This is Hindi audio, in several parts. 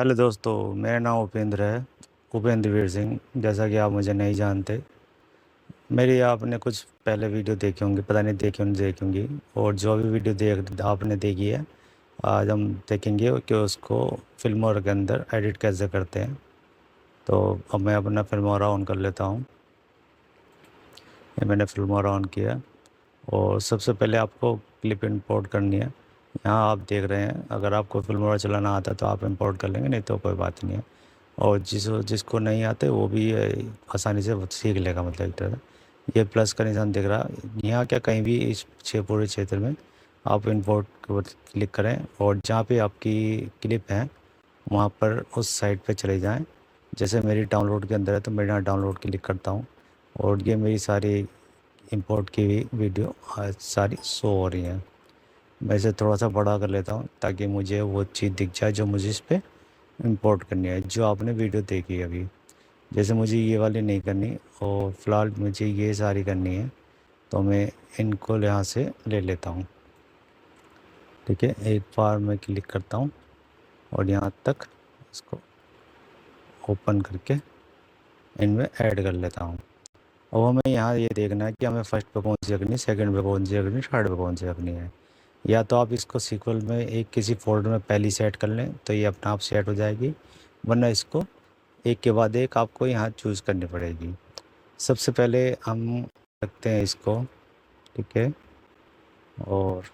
हेलो दोस्तों, मेरा नाम उपेंद्र है। उपेंद्र वीर सिंह। जैसा कि आप मुझे नहीं जानते, मेरी आपने कुछ पहले वीडियो देखी होंगी, पता नहीं देखी होंगी देखी होंगी। और जो भी वीडियो आपने देखी है, आज हम देखेंगे कि उसको फिल्मों के अंदर एडिट कैसे करते हैं। तो अब मैं अपना फिल्मोरा ऑन कर लेता हूँ। ये मैंने फिल्मोरा ऑन किया और सबसे पहले आपको क्लिप इंपोर्ट करनी है। यहाँ आप देख रहे हैं, अगर आपको फिल्मोरा चलाना आता है तो आप इंपोर्ट कर लेंगे, नहीं तो कोई बात नहीं है। और जिसको नहीं आते वो भी आसानी से वो सीख लेगा, मतलब एक तरह से। ये प्लस का निशान दिख रहा है यहाँ, क्या कहीं भी इस पूरे क्षेत्र में आप इंपोर्ट के ऊपर क्लिक करें और जहाँ पे आपकी क्लिप है वहाँ पर उस साइट पे चले जाएं। जैसे मेरी डाउनलोड के अंदर है तो मैं यहाँ डाउनलोड क्लिक करता हूँ और ये मेरी सारी इंपोर्ट की हुई वीडियो सारी शो हो रही हैं। मैं इसे थोड़ा सा बड़ा कर लेता हूँ ताकि मुझे वो चीज़ दिख जाए जो मुझे इस पर इंपोर्ट करनी है, जो आपने वीडियो देखी है अभी। जैसे मुझे ये वाली नहीं करनी और फ़िलहाल मुझे ये सारी करनी है, तो मैं इनको यहाँ से ले लेता हूँ। ठीक है, एक बार मैं क्लिक करता हूँ और यहाँ तक इसको ओपन करके इनमें ऐड कर लेता हूँ। और हमें यहाँ ये देखना है कि हमें फर्स्ट पे कौन सी रखनी है, सेकंड पे कौन सी रखनी है, थर्ड पे कौन सी रखनी है। या तो आप इसको सीक्वल में एक किसी फोल्डर में पहली सेट कर लें तो ये अपने आप सेट हो जाएगी, वरना इसको एक के बाद एक आपको यहाँ चूज़ करनी पड़ेगी। सबसे पहले हम रखते हैं इसको। ठीक है, और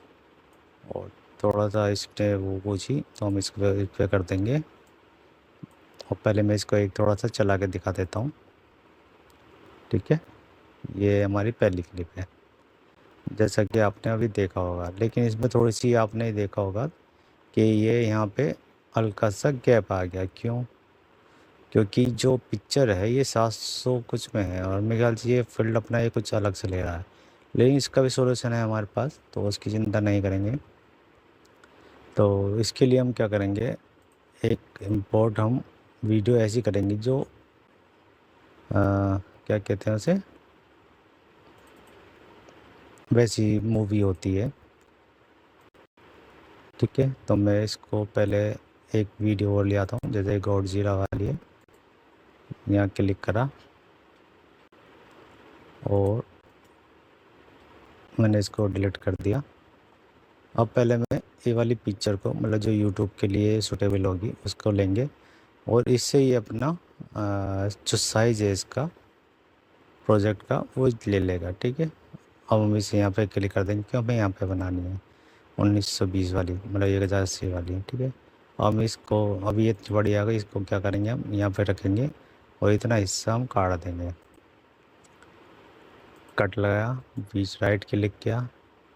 और थोड़ा सा इसने वो पूछी तो हम इस पे कर देंगे। और पहले मैं इसको एक थोड़ा सा चला के दिखा देता हूँ। ठीक है, ये हमारी पहली क्लिप है जैसा कि आपने अभी देखा होगा, लेकिन इसमें थोड़ी सी आपने देखा होगा कि ये यहाँ पे हल्का सा गैप आ गया। क्यों? क्योंकि जो पिक्चर है ये 700 कुछ में है और मेरे ख्याल से ये फील्ड अपना ये कुछ अलग से ले रहा है, लेकिन इसका भी सॉल्यूशन है हमारे पास, तो उसकी चिंता नहीं करेंगे। तो इसके लिए हम क्या करेंगे, एक इम्पोर्ट हम वीडियो ऐसी करेंगे जो क्या कहते हैं उसे, वैसी मूवी होती है। ठीक है, तो मैं इसको पहले एक वीडियो और ले आता हूँ, जैसे गॉडजिला वाली है। यहाँ क्लिक करा और मैंने इसको डिलीट कर दिया। अब पहले मैं ये वाली पिक्चर को, मतलब जो यूट्यूब के लिए सूटेबल होगी उसको लेंगे और इससे ये अपना जो साइज़ है इसका प्रोजेक्ट का वो ले लेगा। ठीक है, अब हम इसे यहाँ पे क्लिक कर देंगे क्यों हमें यहाँ पे बनानी है 1920 वाली, मतलब 1080 वाली। ठीक है, हम इसको, अभी ये बड़ी आ गई, इसको क्या करेंगे हम यहाँ पे रखेंगे और इतना हिस्सा हम काट देंगे। कट लगाया, बीच राइट क्लिक किया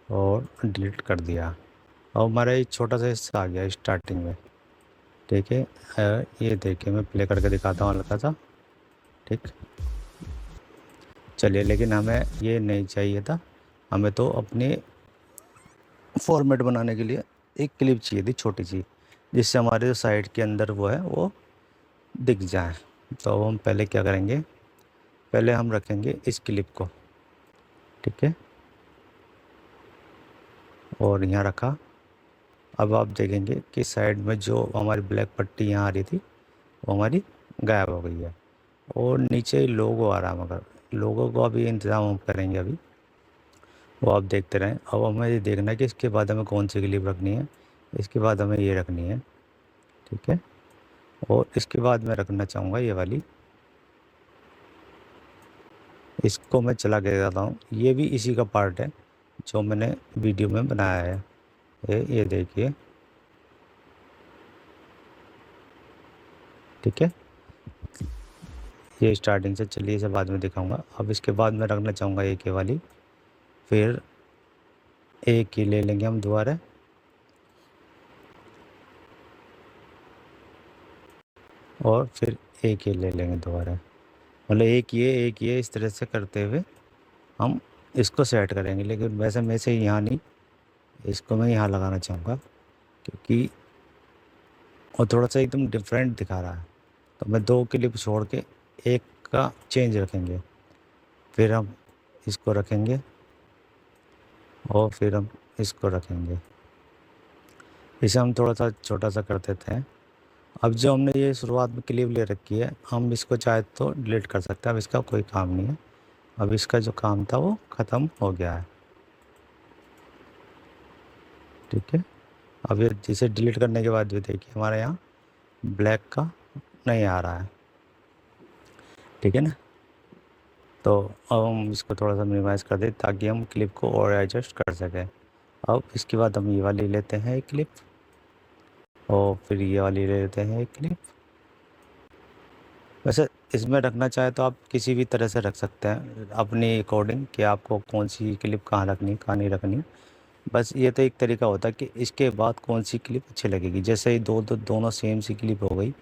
और डिलीट कर दिया। अब हमारा एक छोटा सा हिस्सा आ गया स्टार्टिंग में। ठीक है, ये देखिए मैं प्ले करके दिखाता हूँ हल्का सा। ठीक, चलिए, लेकिन हमें ये नहीं चाहिए था, हमें तो अपने फॉर्मेट बनाने के लिए एक क्लिप चाहिए थी छोटी सी, जिससे हमारे जो साइड के अंदर वो है वो दिख जाए। तो अब हम पहले क्या करेंगे, पहले हम रखेंगे इस क्लिप को। ठीक है, और यहाँ रखा। अब आप देखेंगे कि साइड में जो हमारी ब्लैक पट्टी यहाँ आ रही थी वो हमारी गायब हो गई है और नीचे लोगो आ रहा है, मगर लोगो को अभी इंतज़ाम हम करेंगे अभी, वो आप देखते रहें। अब हमें ये देखना है कि इसके बाद हमें कौन सी क्लिप रखनी है। इसके बाद हमें ये रखनी है। ठीक है, और इसके बाद मैं रखना चाहूँगा ये वाली, इसको मैं चला के दिखाता हूँ। ये भी इसी का पार्ट है जो मैंने वीडियो में बनाया है। ये देखिए। ठीक है, ये स्टार्टिंग से, चलिए इसे बाद में दिखाऊंगा। अब इसके बाद मैं रखना चाहूँगा एक ये वाली, फिर एक ही ले लेंगे हम दोबारा, और फिर एक ही ले लेंगे दोबारा, मतलब एक ये इस तरह से करते हुए हम इसको सेट करेंगे। लेकिन वैसे मैं से यहाँ नहीं, इसको मैं यहाँ लगाना चाहूँगा क्योंकि वो थोड़ा सा एकदम डिफरेंट दिखा रहा है। तो मैं दो क्लिप छोड़ के एक का चेंज रखेंगे, फिर हम इसको रखेंगे और फिर हम इसको रखेंगे। इसे हम थोड़ा सा छोटा सा कर देते हैं। अब जो हमने ये शुरुआत में क्लिप ले रखी है, हम इसको चाहे तो डिलीट कर सकते हैं। अब इसका कोई काम नहीं है, अब इसका जो काम था वो ख़त्म हो गया है। ठीक है, अब ये इसे डिलीट करने के बाद भी देखिए हमारे यहाँ ब्लैक का नहीं आ रहा है। ठीक है ना, तो अब हम इसको थोड़ा सा मिनिमाइज़ कर दें ताकि हम क्लिप को और एडजस्ट कर सकें। अब इसके बाद हम ये वाली लेते हैं एक क्लिप, और फिर ये वाली ले लेते हैं एक क्लिप। वैसे इसमें रखना चाहे तो आप किसी भी तरह से रख सकते हैं अपनी अकॉर्डिंग, कि आपको कौन सी क्लिप कहाँ रखनी कहाँ नहीं रखनी। बस ये तो एक तरीका होता है कि इसके बाद कौन सी क्लिप अच्छी लगेगी। जैसे ही दोनों सेम सी क्लिप हो गई,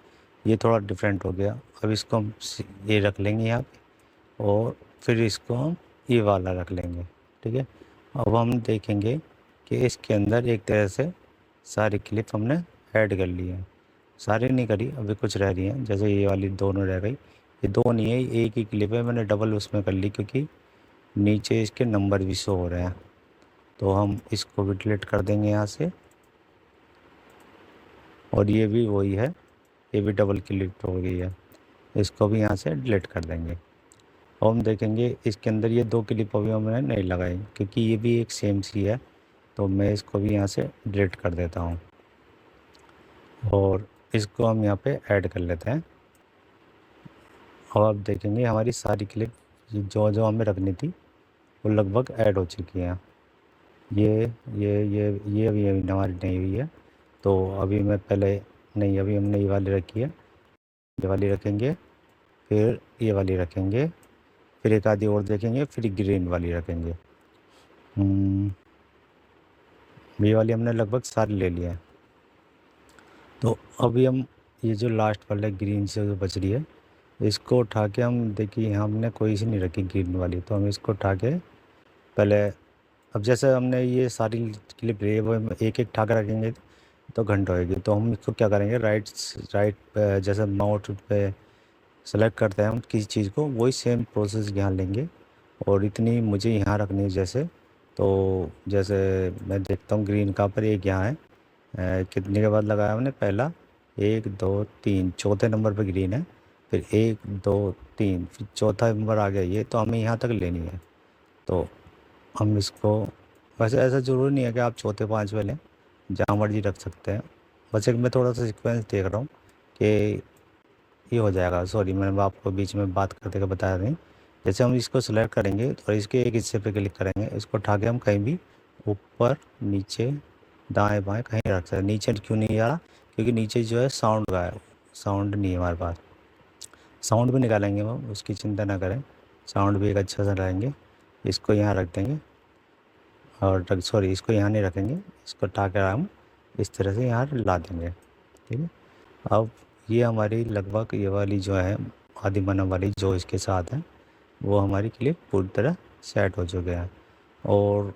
ये थोड़ा डिफरेंट हो गया। अब इसको हम ये रख लेंगे यहाँ पे, और फिर इसको हम ये वाला रख लेंगे। ठीक है, अब हम देखेंगे कि इसके अंदर एक तरह से सारी क्लिप हमने ऐड कर ली है। सारी नहीं करी, अभी कुछ रह रही हैं, जैसे ये वाली दोनों रह गई। ये दो नहीं है, एक ही क्लिप है, मैंने डबल उसमें कर ली क्योंकि नीचे इसके नंबर भी शो हो रहे हैं। तो हम इसको भी डिलीट कर देंगे यहाँ से, और ये भी वही है, ये भी डबल क्लिक हो गई है, इसको भी यहाँ से डिलीट कर देंगे। और हम देखेंगे इसके अंदर ये दो क्लिप अभी हमने नहीं लगाई क्योंकि ये भी एक सेम सी है, तो मैं इसको भी यहाँ से डिलीट कर देता हूँ, और इसको हम यहाँ पे ऐड कर लेते हैं। अब आप देखेंगे हमारी सारी क्लिप जो जो हमें रखनी थी वो लगभग ऐड हो चुकी हैं। ये अभी हमारी नहीं हुई है, तो अभी मैं पहले नहीं, अभी हमने ये वाली रखी है, ये वाली रखेंगे, फिर ये वाली रखेंगे, फिर एक आधी और देखेंगे, फिर ग्रीन वाली रखेंगे। ये वाली हमने लगभग सारी ले लिया है। तो अभी हम ये जो लास्ट वाले ग्रीन से जो बच रही है, इसको उठा के हम देखिए हमने कोई सी नहीं रखी ग्रीन वाली, तो हम इसको उठा के पहले, अब जैसे हमने ये सारी क्लिप ली है वो एक एक उठा के रखेंगे तो घंटा होएगी। तो हम इसको क्या करेंगे, राइट पे जैसे माउस पे सेलेक्ट करते हैं हम किसी चीज़ को, वही सेम प्रोसेस यहाँ लेंगे, और इतनी मुझे यहाँ रखनी है। जैसे तो जैसे मैं देखता हूँ ग्रीन कहाँ पर, एक यहाँ है, कितने के बाद लगाया हमने, पहला 1 2 3, चौथे नंबर पर ग्रीन है, फिर 1 2 3, फिर चौथा नंबर आ गया ये, तो हमें यहाँ तक लेनी है। तो हम इसको, वैसे ऐसा ज़रूरी नहीं है कि आप चौथे पाँचवें लें, जहाँ मर्जी रख सकते हैं। बस एक मैं थोड़ा सा सीक्वेंस देख रहा हूँ कि ये हो जाएगा। सॉरी, मैंने आपको बीच में बात करते हुए बताया नहीं। जैसे हम इसको सेलेक्ट करेंगे और इसके एक हिस्से पे क्लिक करेंगे, इसको उठा के हम कहीं भी ऊपर नीचे दाएं बाएं कहीं रख सकते हैं। नीचे क्यों नहीं आ रहा, क्योंकि नीचे जो है साउंड का है, साउंड नहीं है हमारे पास। साउंड भी निकालेंगे हम, उसकी चिंता ना करें, साउंड भी एक अच्छा सा लाएंगे। इसको यहाँ रख देंगे, और सॉरी इसको यहाँ नहीं रखेंगे, इसको उठा कर हम इस तरह से यहाँ ला देंगे। ठीक है, अब ये हमारी लगभग ये वाली जो है आदि मानव वाली जो इसके साथ है, वो हमारी क्लिप पूरी तरह सेट हो चुके हैं। और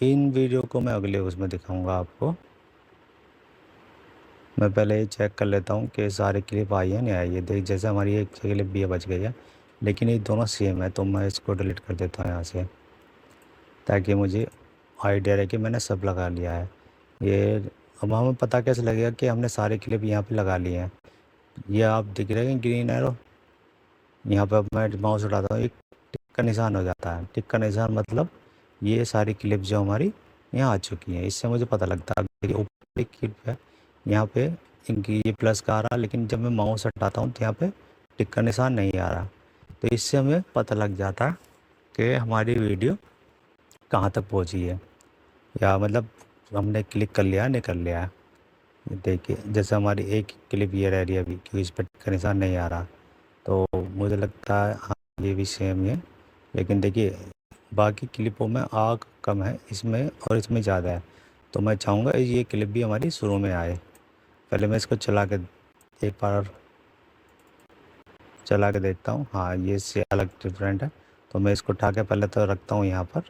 इन वीडियो को मैं अगले उसमें दिखाऊंगा आपको। मैं पहले ये चेक कर लेता हूँ कि सारी क्लिप आई है नहीं आई है। देख, जैसे हमारी एक क्लिप भी बच गई है, लेकिन ये दोनों सेम है, तो मैं इसको डिलीट कर देता हूँ यहाँ से, ताकि मुझे आइडिया रहे कि मैंने सब लगा लिया है। ये अब हमें पता कैसे लगेगा कि हमने सारे क्लिप यहाँ पे लगा लिए हैं। ये आप दिख रहे हैं ग्रीन एरो, यहाँ पे मैं माउस उठाता हूँ, एक टिक का निशान हो जाता है। टिक का निशान मतलब ये सारी क्लिप जो हमारी यहाँ आ चुकी हैं, इससे मुझे पता लगता है। देखिए ऊपर एक क्लिप है, यहाँ पे इनकी ये प्लस का आ रहा, लेकिन जब मैं माउस हटाता हूँ तो यहाँ पे टिक का निशान नहीं आ रहा। तो इससे हमें पता लग जाता है कि हमारी वीडियो कहाँ तक पहुँची है, या मतलब हमने क्लिक कर लिया नहीं कर लिया है। देखिए जैसे हमारी एक क्लिप ये रह रही है अभी, क्योंकि इस पर टिक का निशान नहीं आ रहा, तो मुझे लगता है हाँ ये भी सेम है। लेकिन देखिए बाकी क्लिपों में आग कम है, इसमें और इसमें ज़्यादा है। तो मैं चाहूँगा ये क्लिप भी हमारी शुरू में आए। पहले मैं इसको चला के एक बार चला के देखता हूँ, हाँ ये से अलग डिफरेंट है। तो मैं इसको उठा के पहले तो रखता हूँ यहाँ पर,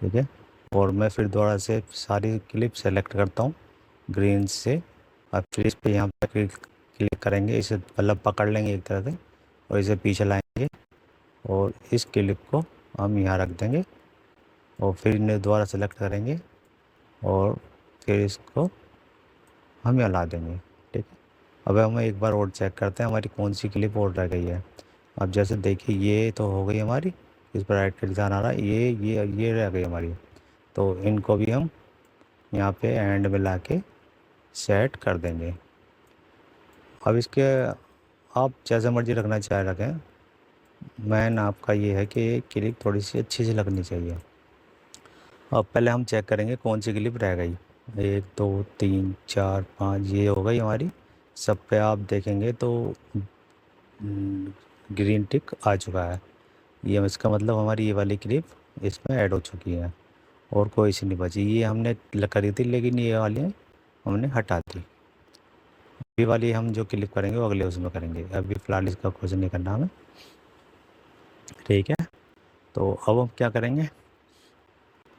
ठीक है, और मैं फिर दोबारा से सारी क्लिप सेलेक्ट करता हूँ ग्रीन से, और फिर इस पर यहाँ पर क्लिक करेंगे, इसे मतलब पकड़ लेंगे एक तरह से, और इसे पीछे लाएंगे, और इस क्लिप को हम यहाँ रख देंगे, और फिर इन्हें दोबारा सेलेक्ट करेंगे, और फिर इसको हम यहाँ ला देंगे। ठीक है, अब हम एक बार और चेक करते हैं हमारी कौन सी क्लिप और रह गई है। अब जैसे देखिए ये तो हो गई हमारी, इस पर राइट क्लिक ध्यान आ रहा है, ये रह गई हमारी। तो इनको भी हम यहाँ पे एंड में ला के सेट कर देंगे। अब इसके आप जैसे मर्जी रखना चाहे रखें, मैन आपका ये है कि क्लिप थोड़ी सी अच्छी सी लगनी चाहिए। अब पहले हम चेक करेंगे कौन सी क्लिप रह गई। 1 2 3 4 5 ये हो गई हमारी। सब पे आप देखेंगे तो ग्रीन टिक आ चुका है। ये इसका मतलब हमारी ये वाली क्लिप इसमें ऐड हो चुकी है और कोई सी नहीं बची। ये हमने करी थी लेकिन ये वाली हमने हटा दी। ये वाली हम जो क्लिक करेंगे वो अगले उसमें करेंगे, अभी फ़िलहाल इसका कुछ नहीं करना हमें। ठीक है, तो अब हम क्या करेंगे,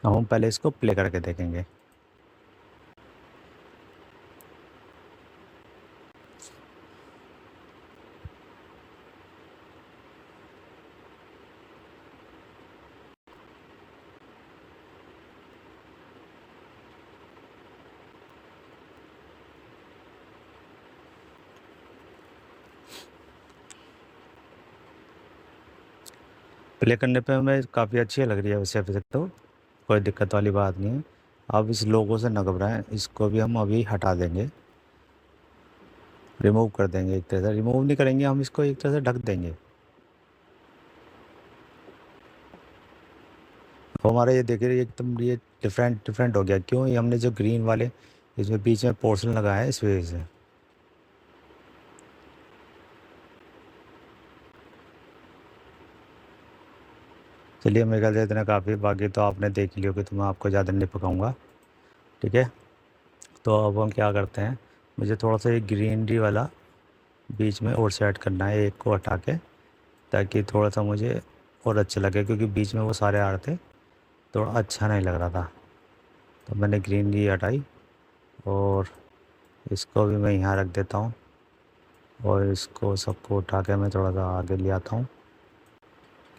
अब हम पहले इसको प्ले करके देखेंगे। प्ले करने पे हमें काफ़ी अच्छी लग रही है वैसे अभी तक तो कोई दिक्कत वाली बात नहीं है। अब इस लोगो से न घबराएं, इसको भी हम अभी हटा देंगे, रिमूव कर देंगे। एक तरह से रिमूव नहीं करेंगे हम, इसको एक तरह से ढक देंगे। अब हमारा ये देखिए एकदम ये डिफरेंट डिफरेंट हो गया। क्यों? ये हमने जो ग्रीन वाले इसमें बीच में पोर्शन लगाया है इस वजह से। चलिए मेरे ख्याल से इतना काफ़ी, बाकी तो आपने देख लिया कि तो मैं आपको ज़्यादा नहीं पकाऊंगा। ठीक है, तो अब हम क्या करते हैं, मुझे थोड़ा सा ये ग्रीनरी वाला बीच में और सेट करना है, एक को हटा के, ताकि थोड़ा सा मुझे और अच्छा लगे, क्योंकि बीच में वो सारे आ रहे थे थोड़ा अच्छा नहीं लग रहा था। तो मैंने ग्रीनरी हटाई और इसको भी मैं यहाँ रख देता हूँ और इसको सबको उठा के मैं थोड़ा सा आगे ले आता हूँ,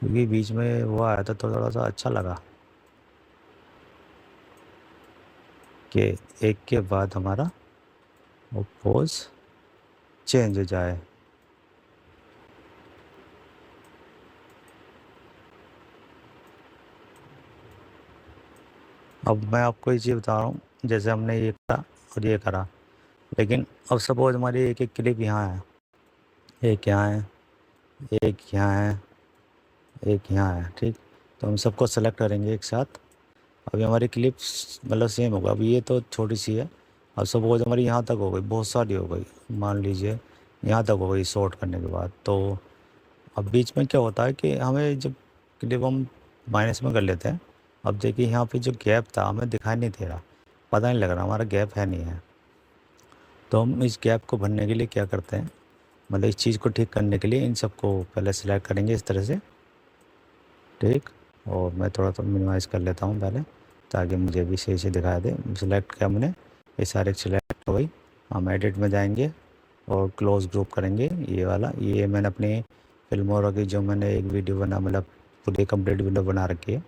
क्योंकि बीच में वो आया था तो थोड़ा सा अच्छा लगा कि एक के बाद हमारा वो पोज चेंज हो जाए। अब मैं आपको ये चीज़ बता रहा हूँ, जैसे हमने ये करा और ये करा, लेकिन अब सपोज हमारी एक एक क्लिप यहाँ है, एक यहाँ है, एक यहाँ है, एक यहाँ है। ठीक, तो हम सबको सेलेक्ट करेंगे एक साथ। अभी हमारी क्लिप्स मतलब सेम होगा। अभी ये तो छोटी सी है, अब सपोज हमारी यहाँ तक हो गई, बहुत सारी हो गई, मान लीजिए यहाँ तक हो गई शॉर्ट करने के बाद। तो अब बीच में क्या होता है कि हमें जब क्लिप हम माइनस में कर लेते हैं, अब देखिए यहाँ पे जो गैप था हमें दिखाई नहीं दे रहा, पता नहीं लग रहा हमारा गैप है नहीं है। तो हम इस गैप को भरने के लिए क्या करते हैं, मतलब इस चीज़ को ठीक करने के लिए इन सबको पहले सेलेक्ट करेंगे इस तरह से। ठीक, और मैं थोड़ा सा मिनिमाइज़ कर लेता हूँ पहले, ताकि मुझे भी सही से दिखाई दे। सेलेक्ट किया हमने, ये सारे सेलेक्ट हो गई। हम एडिट में जाएंगे और क्लोज ग्रुप करेंगे। ये वाला, ये मैंने अपनी फिल्मों की जो मैंने एक वीडियो बना, मतलब पूरी कंप्लीट वीडियो बना रखी है,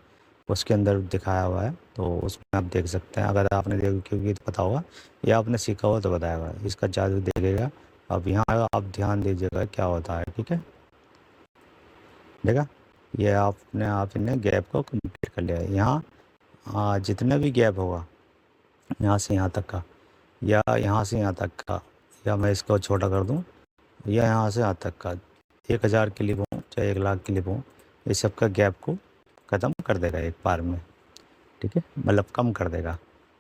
उसके अंदर दिखाया हुआ है, तो उसमें आप देख सकते हैं। अगर आपने देखा, क्योंकि तो पता होगा या आपने सीखा हुआ तो बताएगा, इसका जादू देखेगा। अब यहाँ आप ध्यान दीजिएगा क्या होता है। ठीक है, देखा, ये आपने आप इन्हें गैप को कंप्लीट कर लिया है। यहाँ जितना भी गैप होगा यहाँ से यहाँ तक का, या यहाँ से यहाँ तक का, या मैं इसको छोटा कर दूँ, या यहाँ से यहाँ तक का, 1000 क्लिप हो चाहे 1 लाख क्लिप हो, इस सब का गैप को ख़त्म कर देगा एक बार में। ठीक है, मतलब कम कर देगा।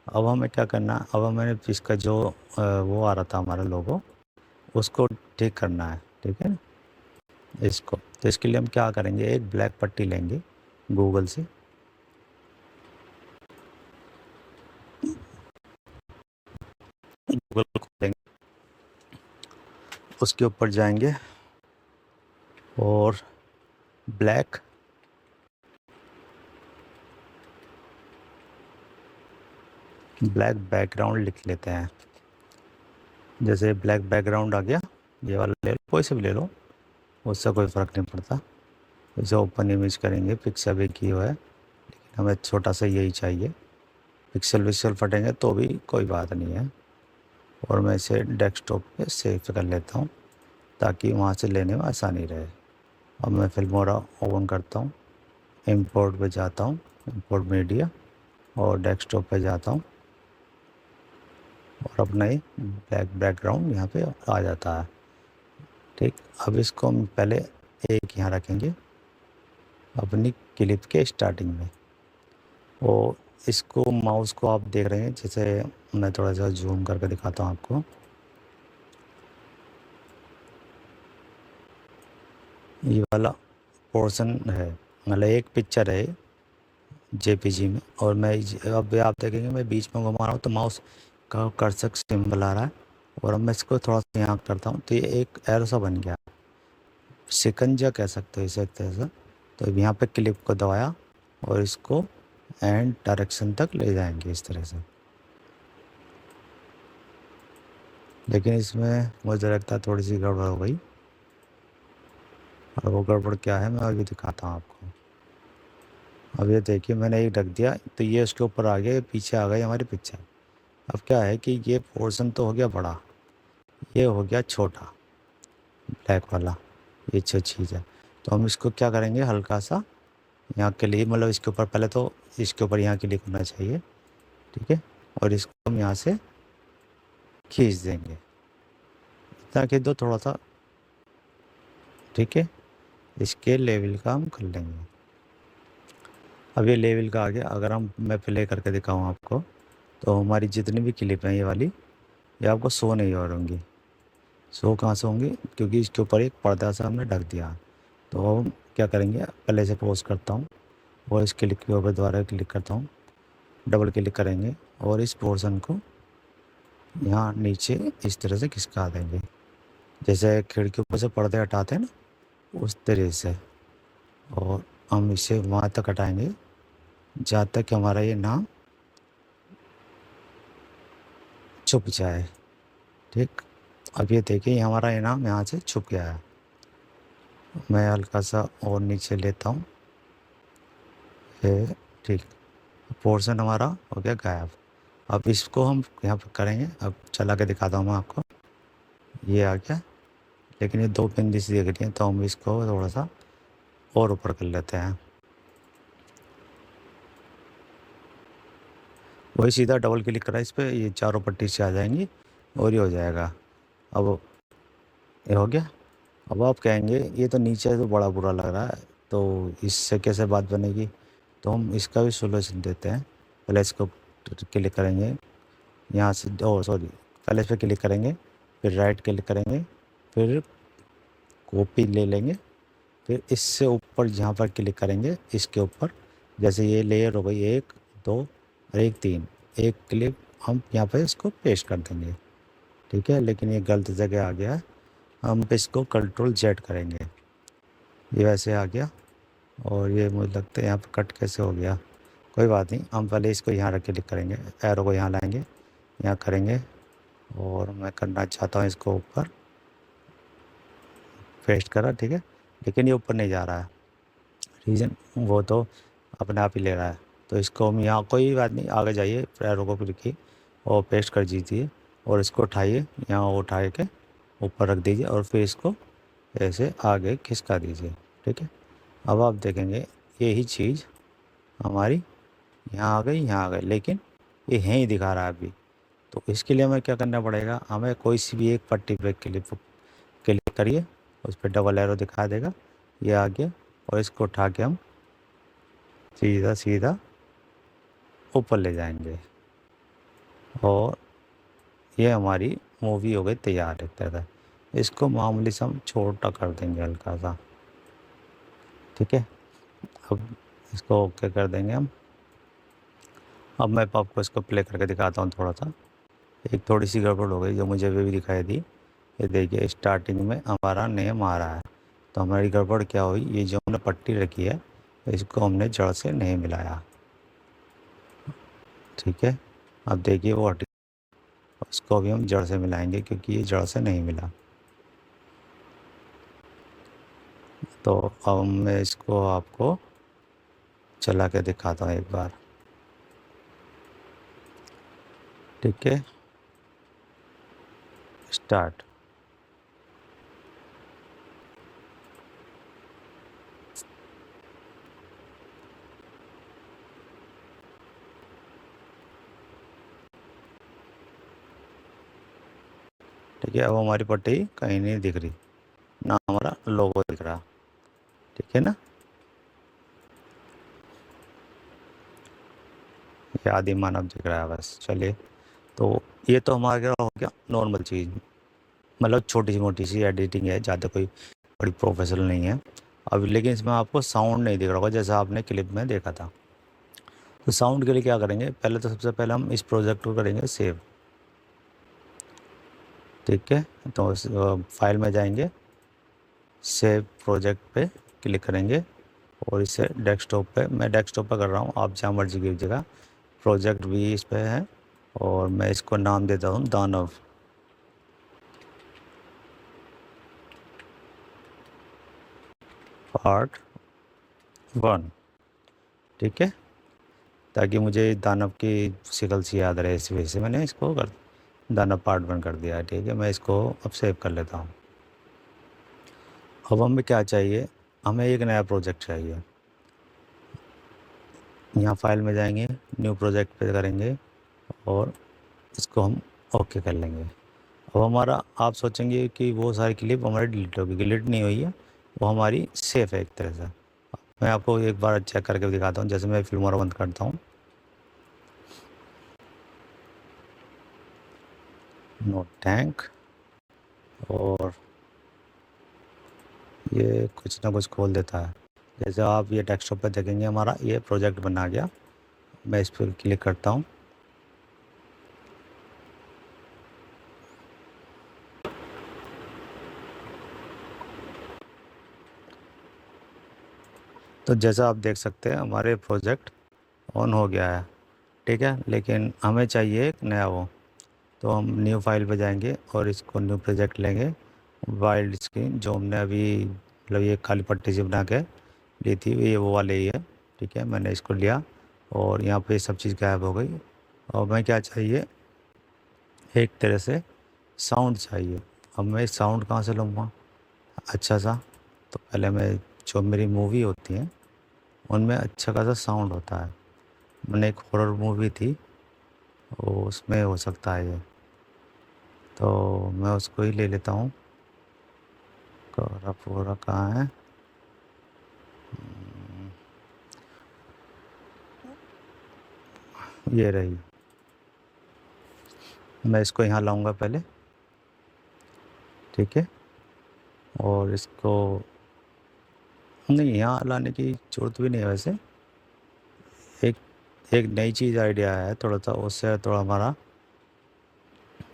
अब हमें क्या करना, अब हमें इसका जो वो आ रहा था हमारा लोगो, उसको ठीक करना है। ठीक है, इसको, तो इसके लिए हम क्या करेंगे, एक ब्लैक पट्टी लेंगे गूगल से, गूगल खोलेंगे, उसके ऊपर जाएंगे और ब्लैक बैकग्राउंड लिख लेते हैं। जैसे ब्लैक बैकग्राउंड आ गया, ये वाला ले लो, कोई से भी ले लो, उससे कोई फ़र्क नहीं पड़ता। इसे ओपन इमेज करेंगे, पिक्सल भी की हुआ है, लेकिन हमें छोटा सा यही चाहिए। पिक्सल विक्सल फटेंगे तो भी कोई बात नहीं है। और मैं इसे डेस्कटॉप पे सेव कर लेता हूँ ताकि वहाँ से लेने में आसानी रहे। अब मैं फिल्मोरा ओपन करता हूँ, इंपोर्ट पे जाता हूँ, इंपोर्ट मीडिया, और डेस्कटॉप पे जाता हूँ और अपना ये बैकग्राउंड यहाँ पे आ जाता है। ठीक, अब इसको हम पहले एक यहाँ रखेंगे अपनी क्लिप के स्टार्टिंग में। और इसको माउस को आप देख रहे हैं, जैसे मैं थोड़ा सा जूम करके दिखाता हूँ आपको। ये वाला पोर्शन है, मतलब एक पिक्चर है जेपीजी में, और मैं अब आप देखेंगे मैं बीच में घुमा रहा हूँ तो माउस का कर्सर सिंबल आ रहा है। और अब मैं इसको थोड़ा सा यहाँ करता हूँ तो ये एक एरो सा बन गया, शिकंजा कह सकते हो इसे एक तरह से। तो यहाँ पे क्लिप को दबाया और इसको एंड डायरेक्शन तक ले जाएंगे इस तरह से। लेकिन इसमें मुझे लगता है थोड़ी सी गड़बड़ हो गई, और वो गड़बड़ क्या है मैं अभी दिखाता हूँ आपको। अब ये देखिए मैंने एक ढक दिया तो ये उसके ऊपर आ गया, पीछे आ गई हमारी पिक्चर। अब क्या है कि ये पोर्शन तो हो गया बड़ा, ये हो गया छोटा ब्लैक वाला, ये जो चीज़ है। तो हम इसको क्या करेंगे, हल्का सा यहाँ के लिए, मतलब इसके ऊपर पहले तो इसके ऊपर यहाँ क्लिक होना चाहिए, ठीक है। और इसको हम यहाँ से खींच देंगे, इतना खींच दो थोड़ा सा, ठीक है। इसके लेवल का हम कर लेंगे। अब ये लेवल का आ गया। अगर मैं प्ले करके दिखाऊँ आपको तो हमारी जितनी भी क्लिप हैं ये वाली, ये आपको शो नहीं हो होंगी। शो कहाँ से होंगी, क्योंकि इसके ऊपर एक पर्दा सा हमने ढक दिया। तो हम क्या करेंगे, पहले से पॉज करता हूँ और इस क्लिक के ऊपर दोबारा क्लिक करता हूँ, डबल क्लिक करेंगे और इस पोर्शन को यहाँ नीचे इस तरह से खिसका देंगे, जैसे खिड़की ऊपर से पर्दे हटाते हैं ना, उस तरह से। और हम इसे वहाँ तक हटाएंगे जहाँ तक कि हमारा ये नाम छुप जाए, ठीक। अब ये देखिए हमारा इनाम यहाँ से छुप गया है। मैं हल्का सा और नीचे लेता हूँ, ये ठीक, पोर्शन हमारा हो गया गायब। अब इसको हम यहाँ पर करेंगे, अब चला के दिखाता हूँ मैं आपको। ये आ गया, लेकिन ये दो बिंदी सी दिख रही है, तो हम इसको थोड़ा सा और ऊपर कर लेते हैं। वही सीधा डबल क्लिक करा इस पर, ये चारों पट्टी से आ जाएंगी और ये हो जाएगा। अब ये हो गया। अब आप कहेंगे ये तो नीचे तो बड़ा बुरा लग रहा है, तो इससे कैसे बात बनेगी। तो हम इसका भी सोल्यूशन देते हैं। पहले इसको क्लिक करेंगे यहाँ से, ओ सॉरी, पहले इस पर क्लिक करेंगे, फिर राइट क्लिक करेंगे, फिर कॉपी ले लेंगे, फिर इससे ऊपर जहाँ पर क्लिक करेंगे इसके ऊपर, जैसे ये लेयर हो गई 1 2 और 1 3, एक क्लिप हम यहाँ पर इसको पेस्ट कर देंगे, ठीक है। लेकिन ये गलत जगह आ गया है, हम इसको कंट्रोल जेड करेंगे, ये वैसे आ गया। और ये मुझे लगता है यहाँ पर कट कैसे हो गया, कोई बात नहीं। हम पहले इसको यहाँ रख क्लिक करेंगे, एरो को यहाँ लाएंगे, यहाँ करेंगे, और मैं करना चाहता हूँ इसको ऊपर पेस्ट करा, ठीक है। लेकिन ये ऊपर नहीं जा रहा है, रीज़न वो तो अपने आप ही ले रहा है। तो इसको हम यहाँ, कोई बात नहीं, आगे जाइए, एरो को क्लिक की और पेस्ट कर दीजिए, और इसको उठाइए, यहाँ उठा के ऊपर रख दीजिए, और फिर इसको ऐसे आगे खिसका दीजिए, ठीक है। अब आप देखेंगे यही चीज़ हमारी यहाँ आ गई, यहाँ आ गई, लेकिन ये यहीं ही दिखा रहा है अभी। तो इसके लिए हमें क्या करना पड़ेगा, हमें कोई सी भी एक पट्टी पे क्लिक करिए, उस पर डबल एरो दिखा देगा, ये आ गया। और इसको उठा के हम सीधा सीधा ऊपर ले जाएंगे, और ये हमारी मूवी हो गई तैयार एक तरह से। इसको मामूली से हम छोटा कर देंगे हल्का सा, ठीक है। अब इसको ओके कर देंगे हम। अब मैं आपको इसको प्ले करके दिखाता हूँ थोड़ा सा। एक थोड़ी सी गड़बड़ हो गई जो मुझे अभी भी दिखाई दी। ये देखिए स्टार्टिंग में हमारा नेम आ रहा है, तो हमारी गड़बड़ क्या हुई, ये जो हमने पट्टी रखी है इसको हमने जड़ से नहीं मिलाया, ठीक है। अब देखिए वो हट, उसको भी हम जड़ से मिलाएंगे क्योंकि ये जड़ से नहीं मिला। तो अब मैं इसको आपको चला के दिखाता हूँ एक बार, ठीक है। स्टार्ट। ठीक है, अब हमारी पट्टी कहीं नहीं दिख रही, ना हमारा लोगो दिख रहा। ठीक है ना, ये आदि मानव दिख रहा है बस। चलिए, तो ये तो हमारा हो गया नॉर्मल चीज़, मतलब छोटी सी मोटी सी एडिटिंग है, ज़्यादा कोई बड़ी प्रोफेशनल नहीं है। अब लेकिन इसमें आपको साउंड नहीं दिख रहा होगा जैसा आपने क्लिप में देखा था। तो साउंड के लिए क्या करेंगे, पहले तो सबसे पहले हम इस प्रोजेक्ट को करेंगे सेव। ठीक है, तो फाइल में जाएंगे, सेव प्रोजेक्ट पे क्लिक करेंगे और इसे डेस्कटॉप पे, मैं डेस्कटॉप पे कर रहा हूँ, आप जहाँ मर्जी कीजिएगा। प्रोजेक्ट भी इस पे है और मैं इसको नाम देता हूँ दानव। पार्ट 1। ठीक है, ताकि मुझे दानव की शिकल सी याद रहे, इस वजह से मैंने इसको कर दानव पार्ट 1 कर दिया है। ठीक है, मैं इसको अब सेव कर लेता हूँ। अब हमें क्या चाहिए, हमें एक नया प्रोजेक्ट चाहिए। यहाँ फाइल में जाएंगे, न्यू प्रोजेक्ट पे करेंगे और इसको हम ओके कर लेंगे। अब हमारा, आप सोचेंगे कि वो सारी क्लिप हमारी डिलीट होगी, डिलीट नहीं हुई है, वो हमारी सेफ है एक तरह से। मैं आपको एक बार चेक करके दिखाता हूँ, जैसे मैं फिल्मोरा बंद करता हूँ, नो टैंक, और ये कुछ ना कुछ खोल देता है। जैसे आप ये डेस्कटॉप पे देखेंगे, हमारा ये प्रोजेक्ट बना गया। मैं इस पर क्लिक करता हूँ, तो जैसा आप देख सकते हैं हमारे प्रोजेक्ट ऑन हो गया है। ठीक है, लेकिन हमें चाहिए एक नया वो, तो हम न्यू फाइल पे जाएंगे और इसको न्यू प्रोजेक्ट लेंगे। वाइल्ड स्क्रीन जो हमने अभी, मतलब ये काली पट्टी से बना के ली थी, ये वो वाले ही है। ठीक है, मैंने इसको लिया और यहाँ पे सब चीज़ गायब हो गई। और मैं क्या चाहिए, एक तरह से साउंड चाहिए। अब मैं साउंड कहाँ से लूँगा अच्छा सा, तो पहले मैं, जो मेरी मूवी होती हैं उनमें अच्छा खासा साउंड होता है। मैंने एक हॉरर मूवी थी, वो उसमें हो सकता है ये, तो मैं उसको ही ले लेता हूँ। कोरा पूरा कहाँ है, ये रही। मैं इसको यहाँ लाऊंगा पहले। ठीक है, और इसको नहीं, यहाँ लाने की ज़रूरत भी नहीं है वैसे। एक एक नई चीज़ आइडिया है थोड़ा सा, उससे थोड़ा हमारा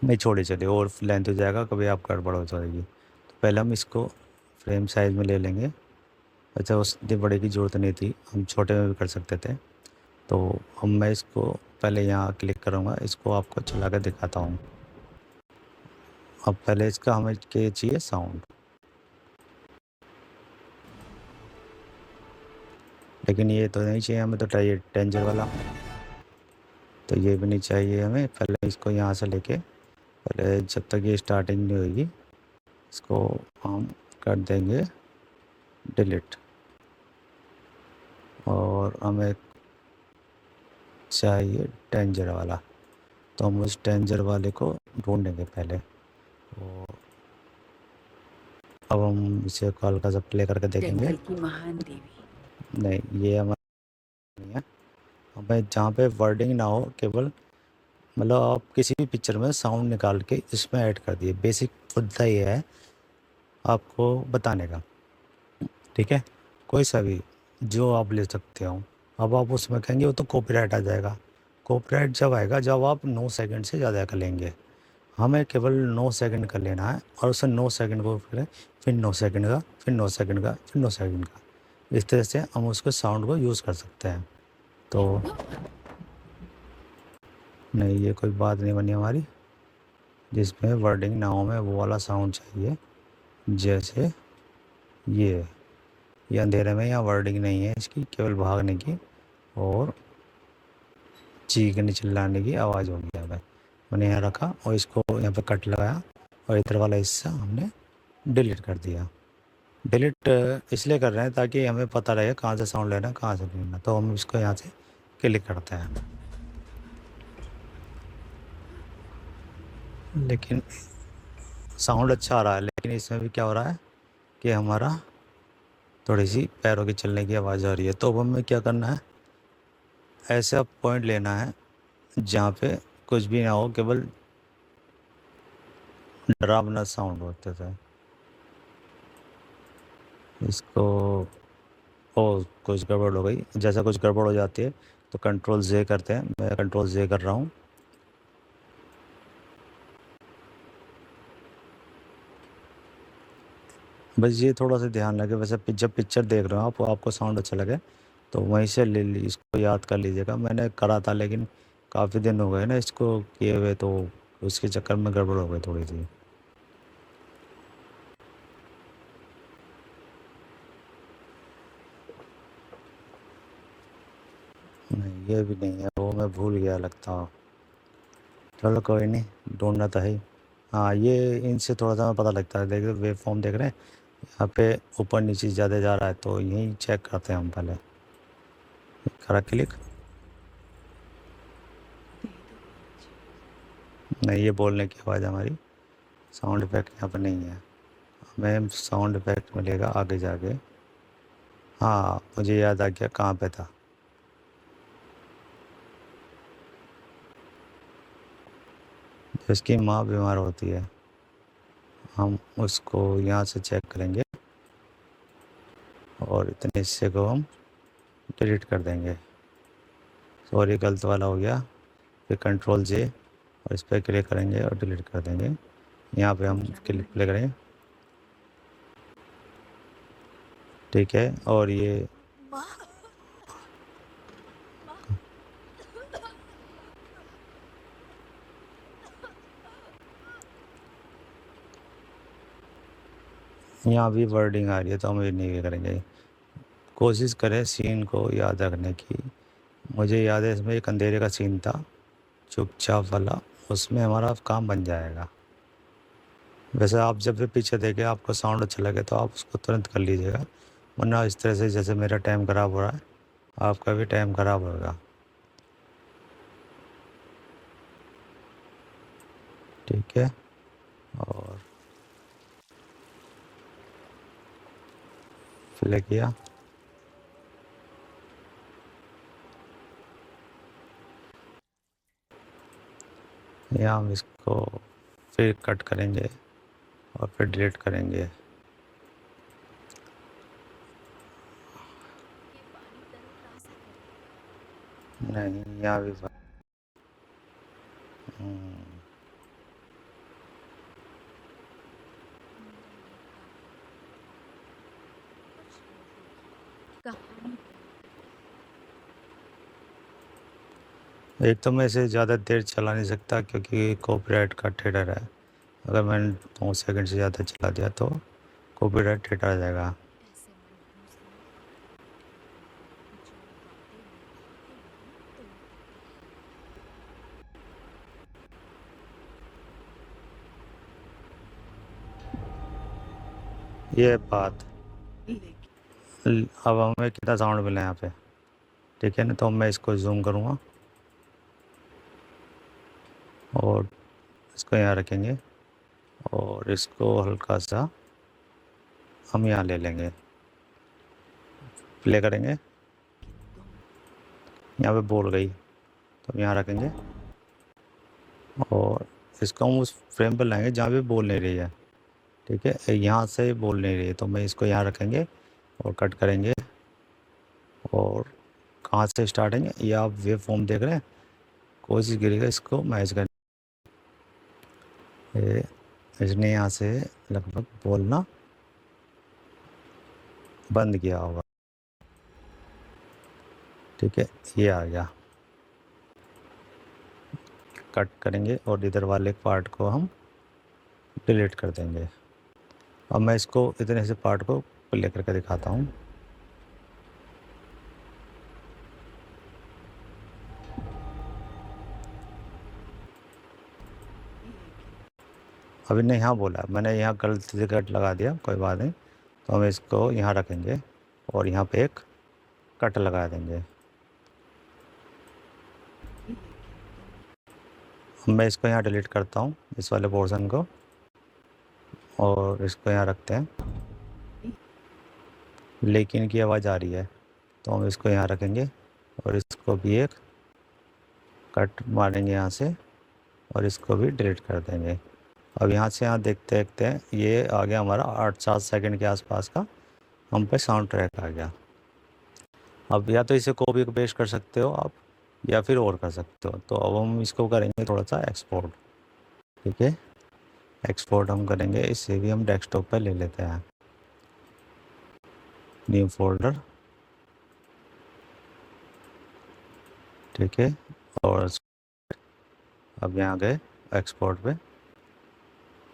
नहीं, छोड़े चलिए, और लेंथ हो जाएगा, कभी आप गड़बड़ हो जाएगी। तो पहले हम इसको फ्रेम साइज़ में ले लेंगे। अच्छा, उस इतनी बड़े की ज़रूरत नहीं थी, हम छोटे में भी कर सकते थे। तो अब मैं इसको पहले यहाँ क्लिक करूँगा, इसको आपको चला कर दिखाता हूँ। अब पहले इसका हमें क्या चाहिए, साउंड, लेकिन ये तो नहीं चाहिए हमें, तो चाहिए डेंजर वाला, तो ये भी नहीं चाहिए हमें। पहले इसको यहाँ से लेके, पहले जब तक ये स्टार्टिंग नहीं होगी, इसको हम कर देंगे डिलीट। और हमें चाहिए डेंजर वाला, तो हम उस डेंजर वाले को ढूंढेंगे पहले। और अब हम इसे कॉल का सब प्ले करके देखेंगे। जंगल की महान देवी। नहीं, ये हमारा नहीं है। हमें जहाँ पे वर्डिंग ना हो, केवल मतलब आप किसी भी पिक्चर में साउंड निकाल के इसमें ऐड कर दिए, बेसिक मुद्दा ये है आपको बताने का। ठीक है, कोई सा भी जो आप ले सकते हो। अब आप उसमें कहेंगे वो तो कॉपीराइट आ जाएगा। कॉपीराइट जब आएगा जब आप 9 सेकंड से ज़्यादा का लेंगे। हमें केवल 9 सेकंड का लेना है, और उसे 9 सेकंड को फिर 9 सेकंड का, फिर 9 सेकंड का, फिर 9 सेकंड का। इस तरह से हम उसको साउंड को यूज़ कर सकते हैं। तो नहीं, ये कोई बात नहीं बनी हमारी, जिसमें वर्डिंग ना हो, में वो वाला साउंड चाहिए। जैसे ये अंधेरे में यहाँ वर्डिंग नहीं है इसकी, केवल भागने की और चीखने चिल्लाने की आवाज़ होगी। हमें मैंने यहाँ रखा और इसको यहाँ पे कट लगाया और इधर वाला हिस्सा हमने डिलीट कर दिया। डिलीट इसलिए कर रहे हैं ताकि हमें पता रहे कहाँ से साउंड लेना है कहाँ से नहीं लेना। तो हम इसको यहाँ से क्लिक करते हैं। लेकिन साउंड अच्छा आ रहा है, लेकिन इसमें भी क्या हो रहा है कि हमारा थोड़ी सी पैरों की चलने की आवाज़ आ रही है। तो अब हमें क्या करना है, ऐसा पॉइंट लेना है जहाँ पे कुछ भी ना हो, केवल डरावना साउंड होते थे। इसको ओ कुछ गड़बड़ हो गई। जैसा कुछ गड़बड़ हो जाती है तो कंट्रोल जे करते हैं। मैं कंट्रोल जे कर रहा हूँ। बस ये थोड़ा सा ध्यान लगे। वैसे जब पिक्चर देख रहे हो आप, आपको साउंड अच्छा लगे तो वहीं से ले ली, इसको याद कर लीजिएगा। मैंने करा था लेकिन काफ़ी दिन हो गए ना इसको किए हुए, तो उसके चक्कर में गड़बड़ हो गई थोड़ी सी। नहीं ये भी नहीं है, वो मैं भूल गया लगता। चलो कोई नहीं, ढूंढना तो है ही। हाँ ये इनसे थोड़ा सा पता लगता है। देख वेव फॉर्म देख रहे हैं, यहाँ पे ऊपर नीचे ज़्यादा जा रहा है, तो यहीं चेक करते हैं हम पहले। करा क्लिक। नहीं ये बोलने की आवाज़ हमारी, साउंड इफेक्ट यहाँ पर नहीं है। हमें साउंड इफेक्ट मिलेगा आगे जाके। हाँ मुझे याद आ गया कहाँ पे था। जिसकी माँ बीमार होती है, हम उसको यहाँ से चेक करेंगे और इतने हिस्से को हम डिलीट कर देंगे। सॉरी गलत वाला हो गया। फिर कंट्रोल जे और इस पर क्लिक करेंगे और डिलीट कर देंगे। यहाँ पे हम क्लिक प्ले करेंगे, ठीक है। और ये यहाँ भी वर्डिंग आ रही है, तो हम ये नहीं करेंगे। कोशिश करें सीन को याद रखने की। मुझे याद है इसमें एक अंधेरे का सीन था, चुपचाप वाला, उसमें हमारा काम बन जाएगा। वैसे आप जब भी पीछे देखें आपको साउंड अच्छा लगे तो आप उसको तुरंत कर लीजिएगा, वरना इस तरह से जैसे मेरा टाइम ख़राब हो रहा है आपका भी टाइम ख़राब होगा। ठीक है। और प्ले किया। यहाँ हम इसको फिर कट करेंगे और फिर डिलीट करेंगे। नहीं यहाँ भी कहानी एक तो मैं इसे ज़्यादा देर चला नहीं सकता क्योंकि कॉपीराइट का ठेडर है। अगर मैंने 2 सेकंड से ज़्यादा चला दिया तो कॉपीराइट ठेडर आ जाएगा। ऐसे मनहूस लोग जो बातें निभाते हैं तो ये बात लेकिन अब हमें कितना साउंड मिला यहाँ पे, ठीक है ना। तो मैं इसको जूम करूँगा और इसको यहाँ रखेंगे और इसको हल्का सा हम यहाँ ले लेंगे, प्ले करेंगे। यहाँ पे बोल गई तो हम यहाँ रखेंगे और इसको हम उस फ्रेम पर लाएंगे जहाँ पे बोल नहीं रही है, ठीक है। यहाँ से बोल नहीं रही है तो मैं इसको यहाँ रखेंगे और कट करेंगे। और कहाँ से स्टार्टिंग है ये आप वेव फॉर्म देख रहे हैं, कोशिश करिएगा इसको मैच करने। इसने यहाँ से लगभग बोलना बंद किया होगा, ठीक है। ये आ गया, कट करेंगे और इधर वाले पार्ट को हम डिलीट कर देंगे। अब मैं इसको इतने से पार्ट को प्ले करके दिखाता हूँ। अभी नहीं, यहाँ बोला मैंने, यहाँ गलती से कट लगा दिया, कोई बात नहीं। तो हम इसको यहाँ रखेंगे और यहाँ पे एक कट लगा देंगे। मैं इसको यहाँ डिलीट करता हूँ, इस वाले पोर्शन को, और इसको यहाँ रखते हैं। लेकिन की आवाज़ आ रही है, तो हम इसको यहाँ रखेंगे और इसको भी एक कट मारेंगे यहाँ से और इसको भी डिलीट कर देंगे। अब यहाँ से यहाँ देखते देखते हैं ये आ गया हमारा 8-7 सेकंड के आसपास का हम पे साउंड ट्रैक आ गया। अब या तो इसे कॉपी पेस्ट कर सकते हो आप, या फिर और कर सकते हो। तो अब हम इसको करेंगे थोड़ा सा एक्सपोर्ट। ठीक है, एक्सपोर्ट हम करेंगे, इसे भी हम डेस्कटॉप पर ले लेते हैं, न्यू फोल्डर। ठीक है, और अब यहाँ गए एक्सपोर्ट पे।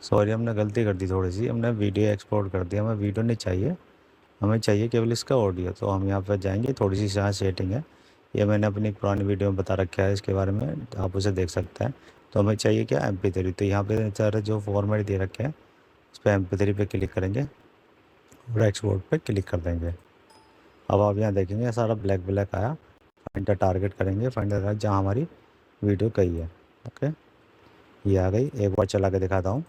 सॉरी, हमने गलती कर दी थोड़ी सी, हमने वीडियो एक्सपोर्ट कर दिया। हमें वीडियो नहीं चाहिए, हमें चाहिए केवल इसका ऑडियो। तो हम यहाँ पर जाएंगे, थोड़ी सी यहाँ सेटिंग है, ये मैंने अपनी पुरानी वीडियो में बता रखा है, इसके बारे में आप उसे देख सकते हैं। तो हमें चाहिए क्या, MP3। तो यहाँ पे सारे जो फॉर्मेट दे रखे हैं उस पर MP3 पे क्लिक करेंगे और एक्सपोर्ट पे क्लिक कर देंगे। अब आप यहाँ देखेंगे सारा ब्लैक ब्लैक आया। फाइंड द टारगेट करेंगे, फाइंड द टारगेट जहाँ हमारी वीडियो कही है। ओके, ये आ गई। एक बार चला के दिखाता हूँ।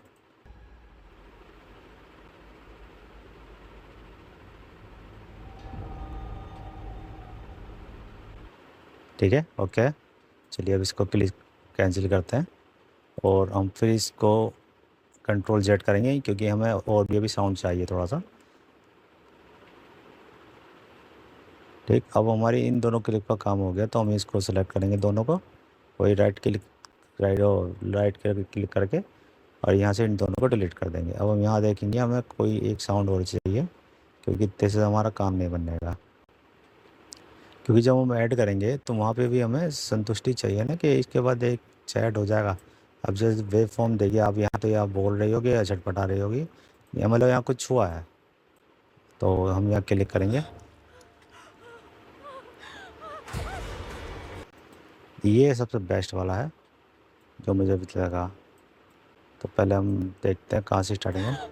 ठीक है, ओके। चलिए अब इसको क्लिक कैंसिल करते हैं और हम फिर इसको Ctrl Z करेंगे, क्योंकि हमें और भी साउंड चाहिए थोड़ा सा। ठीक, अब हमारी इन दोनों क्लिक का काम हो गया। तो हम इसको सेलेक्ट करेंगे दोनों को, वही राइट क्लिक करके, और यहाँ से इन दोनों को डिलीट कर देंगे। अब हम यहाँ देखेंगे हमें कोई एक साउंड और चाहिए, क्योंकि इतने से हमारा काम नहीं बनेगा। क्योंकि जब हम ऐड करेंगे तो वहाँ पे भी हमें संतुष्टि चाहिए ना, कि इसके बाद एक चैट हो जाएगा। अब जैसे वेब फॉर्म देखिए आप, यहाँ तो या बोल रही होगी या छटपटा रही होगी, या मतलब यहाँ कुछ हुआ है। तो हम यहाँ क्लिक करेंगे, ये सबसे बेस्ट वाला है जो मुझे भी लगा। तो पहले हम देखते हैं कहाँ से स्टार्टिंग है।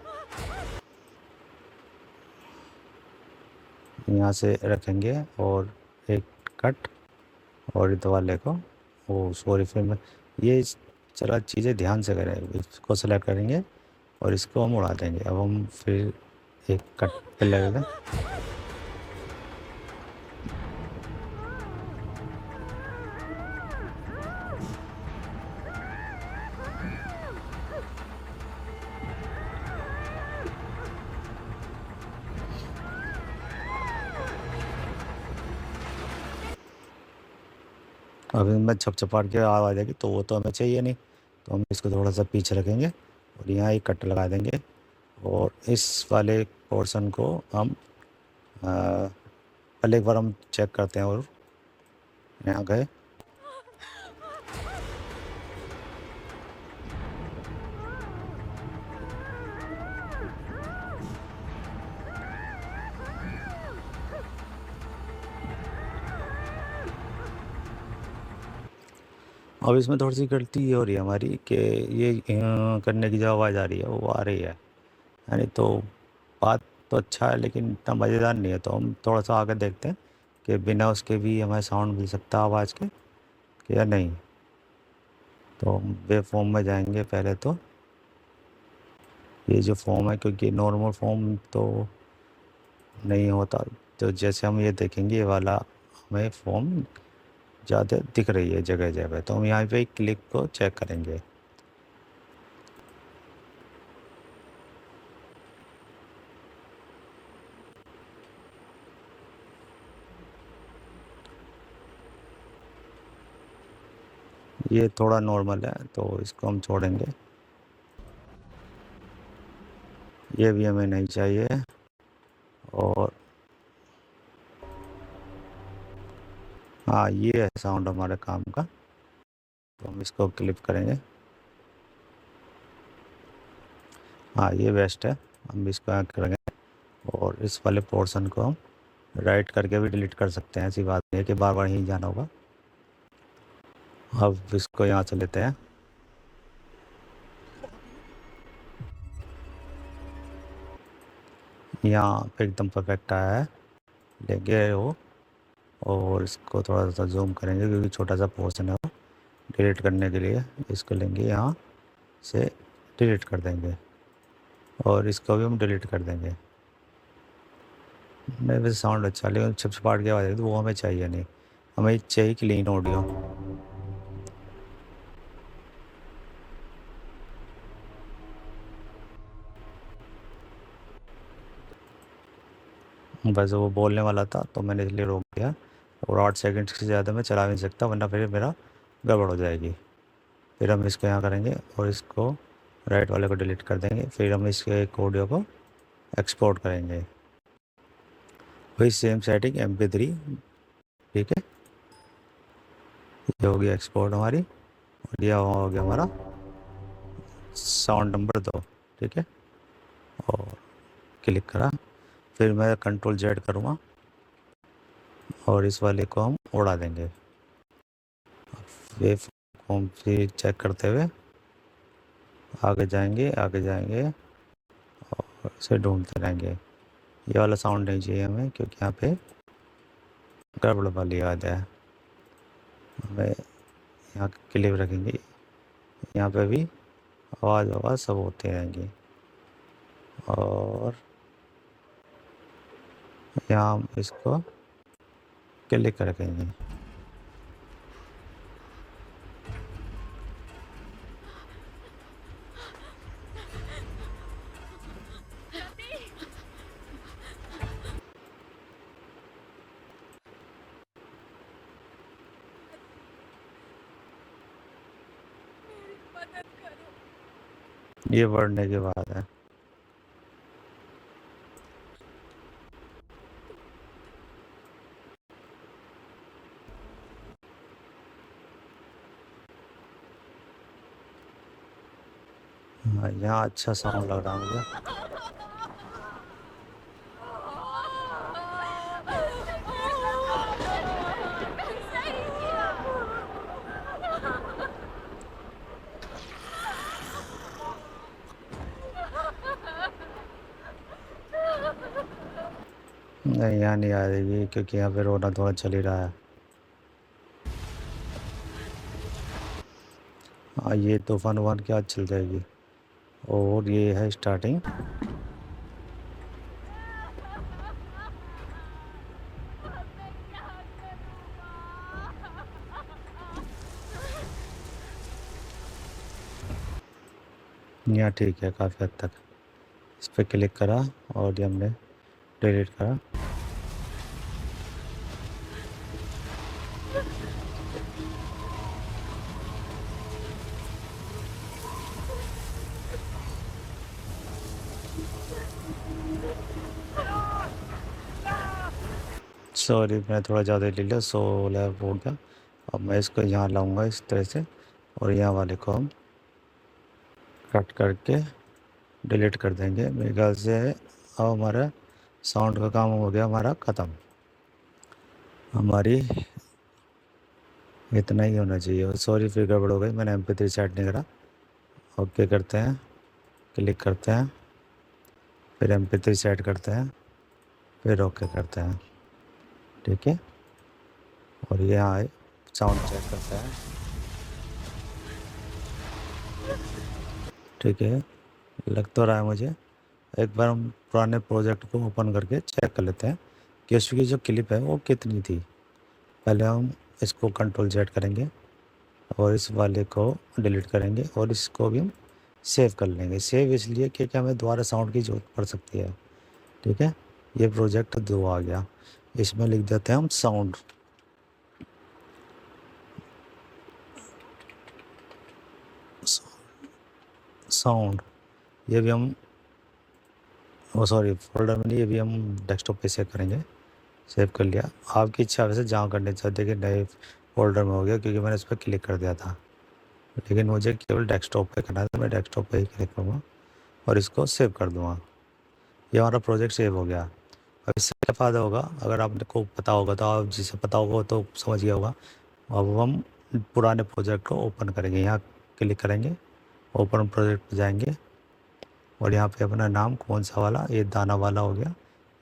यहाँ से रखेंगे और एक कट, और इस वाले को, ओ सॉरी, फिर मैं ये चला चीज़ें ध्यान से करें। इसको सेलेक्ट करेंगे और इसको हम उड़ा देंगे। अब हम फिर एक कट पे लगेगा। अब मैं छपछपाट के आवाज़ आएगी, तो वो तो हमें चाहिए नहीं। तो हम इसको थोड़ा सा पीछे रखेंगे और यहाँ एक कट लगा देंगे, और इस वाले पोर्शन को हम पहले एक बार हम चेक करते हैं। और यहाँ गए, अब इसमें थोड़ी सी गलती ये हो रही है हमारी, कि ये करने की जो आवाज़ आ रही है वो आ रही है, यानी तो बात तो अच्छा है लेकिन इतना मज़ेदार नहीं है। तो हम थोड़ा सा आगे देखते हैं कि बिना उसके भी हमें साउंड मिल सकता है आवाज़ के, कि या नहीं। तो हम वेब फॉर्म में जाएंगे पहले। तो ये जो फॉर्म है, क्योंकि नॉर्मल फॉर्म तो नहीं होता, तो जैसे हम ये देखेंगे ये वाला हमें फॉर्म ज़्यादा दिख रही है जगह जगह। तो हम यहाँ पे क्लिक को चेक करेंगे। ये थोड़ा नॉर्मल है तो इसको हम छोड़ेंगे, ये भी हमें नहीं चाहिए। और हाँ, ये है साउंड हमारे काम का, तो हम इसको क्लिप करेंगे। हाँ, ये बेस्ट है, हम इसको यहाँ करेंगे। और इस वाले पोर्शन को हम राइट करके भी डिलीट कर सकते हैं, ऐसी बात नहीं है कि बार बार यहीं जाना होगा। अब इसको यहाँ से लेते हैं, यहाँ पे एकदम परफेक्ट आया है, लेंगे वो और इसको थोड़ा सा जूम करेंगे क्योंकि छोटा सा पोर्शन है वो डिलीट करने के लिए। इसको लेंगे यहाँ से डिलीट कर देंगे और इसको भी हम डिलीट कर देंगे। नहीं वैसे साउंड अच्छा लेकिन छपछपाहट की आवाज़ है तो वो हमें चाहिए नहीं, हमें चाहिए क्लीन ऑडियो। बस वो बोलने वाला था तो मैंने इसलिए रोक दिया, और 8 सेकंड से ज़्यादा मैं चला नहीं सकता वरना फिर मेरा गड़बड़ हो जाएगी। फिर हम इसको यहाँ करेंगे और इसको राइट वाले को डिलीट कर देंगे। फिर हम इसके एक ऑडियो को एक्सपोर्ट करेंगे, वही सेम सेटिंग MP3। ठीक है, ये हो गया एक्सपोर्ट हमारी, और यह हो गया हमारा साउंड नंबर 2। ठीक है, और क्लिक करा, फिर मैं Ctrl Z करूँगा और इस वाले को हम उड़ा देंगे। वेव फॉर्म फिर चेक करते हुए आगे जाएंगे और इसे ढूंढते रहेंगे। ये वाला साउंड नहीं चाहिए हमें क्योंकि यहाँ पे गड़बड़ वाली आवाज़ है। हमें यहाँ क्लिप रखेंगे, यहाँ पे भी आवाज़ सब होती रहेंगी, और यहाँ हम इसको क्लिक रखेंगे। मदद करो। ये बढ़ने के बाद है। हाँ, यहाँ अच्छा साउंड लग रहा है मुझे। सही किया। नहीं यहाँ नहीं आ रही क्योंकि यहाँ पे रोना थोड़ा चल ही रहा है। हाँ ये तूफान वूफान के आज चल जाएगी, और ये है स्टार्टिंग। यहाँ ठीक है काफ़ी हद तक। इस पर क्लिक करा और ये हमने डिलीट करा। सॉरी मैं थोड़ा ज़्यादा ले लिया, 16 हो गया। अब मैं इसको यहाँ लाऊंगा इस तरह से, और यहाँ वाले को हम कट करके डिलीट कर देंगे। मेरे ख्याल से अब हमारा साउंड का काम हो गया हमारा ख़त्म। हमारी इतना ही होना चाहिए। सॉरी फिर गड़बड़ हो गई, मैंने MP3 सेट नहीं करा। ओके करते हैं, क्लिक करते हैं, फिर MP3 सेट करते हैं, फिर ओके करते हैं। ठीक है, और ये आए साउंड चेक करते हैं। ठीक है, लग तो रहा है मुझे। एक बार हम पुराने प्रोजेक्ट को ओपन करके चेक कर लेते हैं कि उसकी जो क्लिप है वो कितनी थी। पहले हम इसको Ctrl Z करेंगे और इस वाले को डिलीट करेंगे और इसको भी हम सेव कर लेंगे। सेव इसलिए क्योंकि हमें दोबारा साउंड की ज़रूरत पड़ सकती है। ठीक है, ये प्रोजेक्ट 2 आ गया, इसमें लिख देते हैं हम साउंड। साउंड ये भी हम सॉरी फोल्डर में नहीं, ये भी हम डेस्कटॉप पे सेव करेंगे। सेव कर लिया। आपकी इच्छा वैसे जहाँ करनी चाहते कि नए फोल्डर में हो गया क्योंकि मैंने इस पर क्लिक कर दिया था, लेकिन मुझे केवल डेस्कटॉप पे करना था। मैं डेस्कटॉप पे ही क्लिक करूँगा और इसको सेव कर दूँगा। ये हमारा प्रोजेक्ट सेव हो गया। अब इससे क्या फ़ायदा होगा, अगर आपने को पता होगा तो आप जिसे पता होगा तो समझ गया होगा। अब हम पुराने प्रोजेक्ट को ओपन करेंगे, यहाँ क्लिक करेंगे, ओपन प्रोजेक्ट पर जाएंगे और यहाँ पे अपना नाम कौन सा वाला, ये दाना वाला हो गया,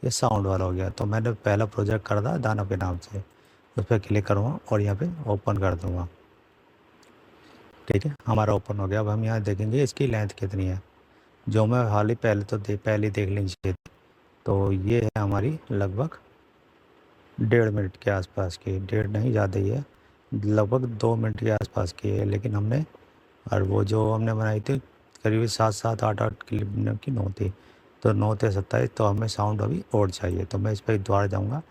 ये साउंड वाला हो गया। तो मैंने पहला प्रोजेक्ट कर था दाना के नाम से, उस पर क्लिक करूँगा और यहाँ पे ओपन कर दूँगा। ठीक है, हमारा ओपन हो गया। अब हम यहाँ देखेंगे इसकी लेंथ कितनी है, जो मैं हाल ही पहले ही देख लीजिए। तो ये है हमारी लगभग 1.5 मिनट के आसपास की, 1.5 नहीं ज़्यादा ही है, लगभग 2 मिनट के आसपास की है। लेकिन हमने, और वो जो हमने बनाई थी करीब 7-8 किलो की 9 थी, तो 9 × 27, तो हमें साउंड अभी और चाहिए। तो मैं इस पर दोबारा जाऊँगा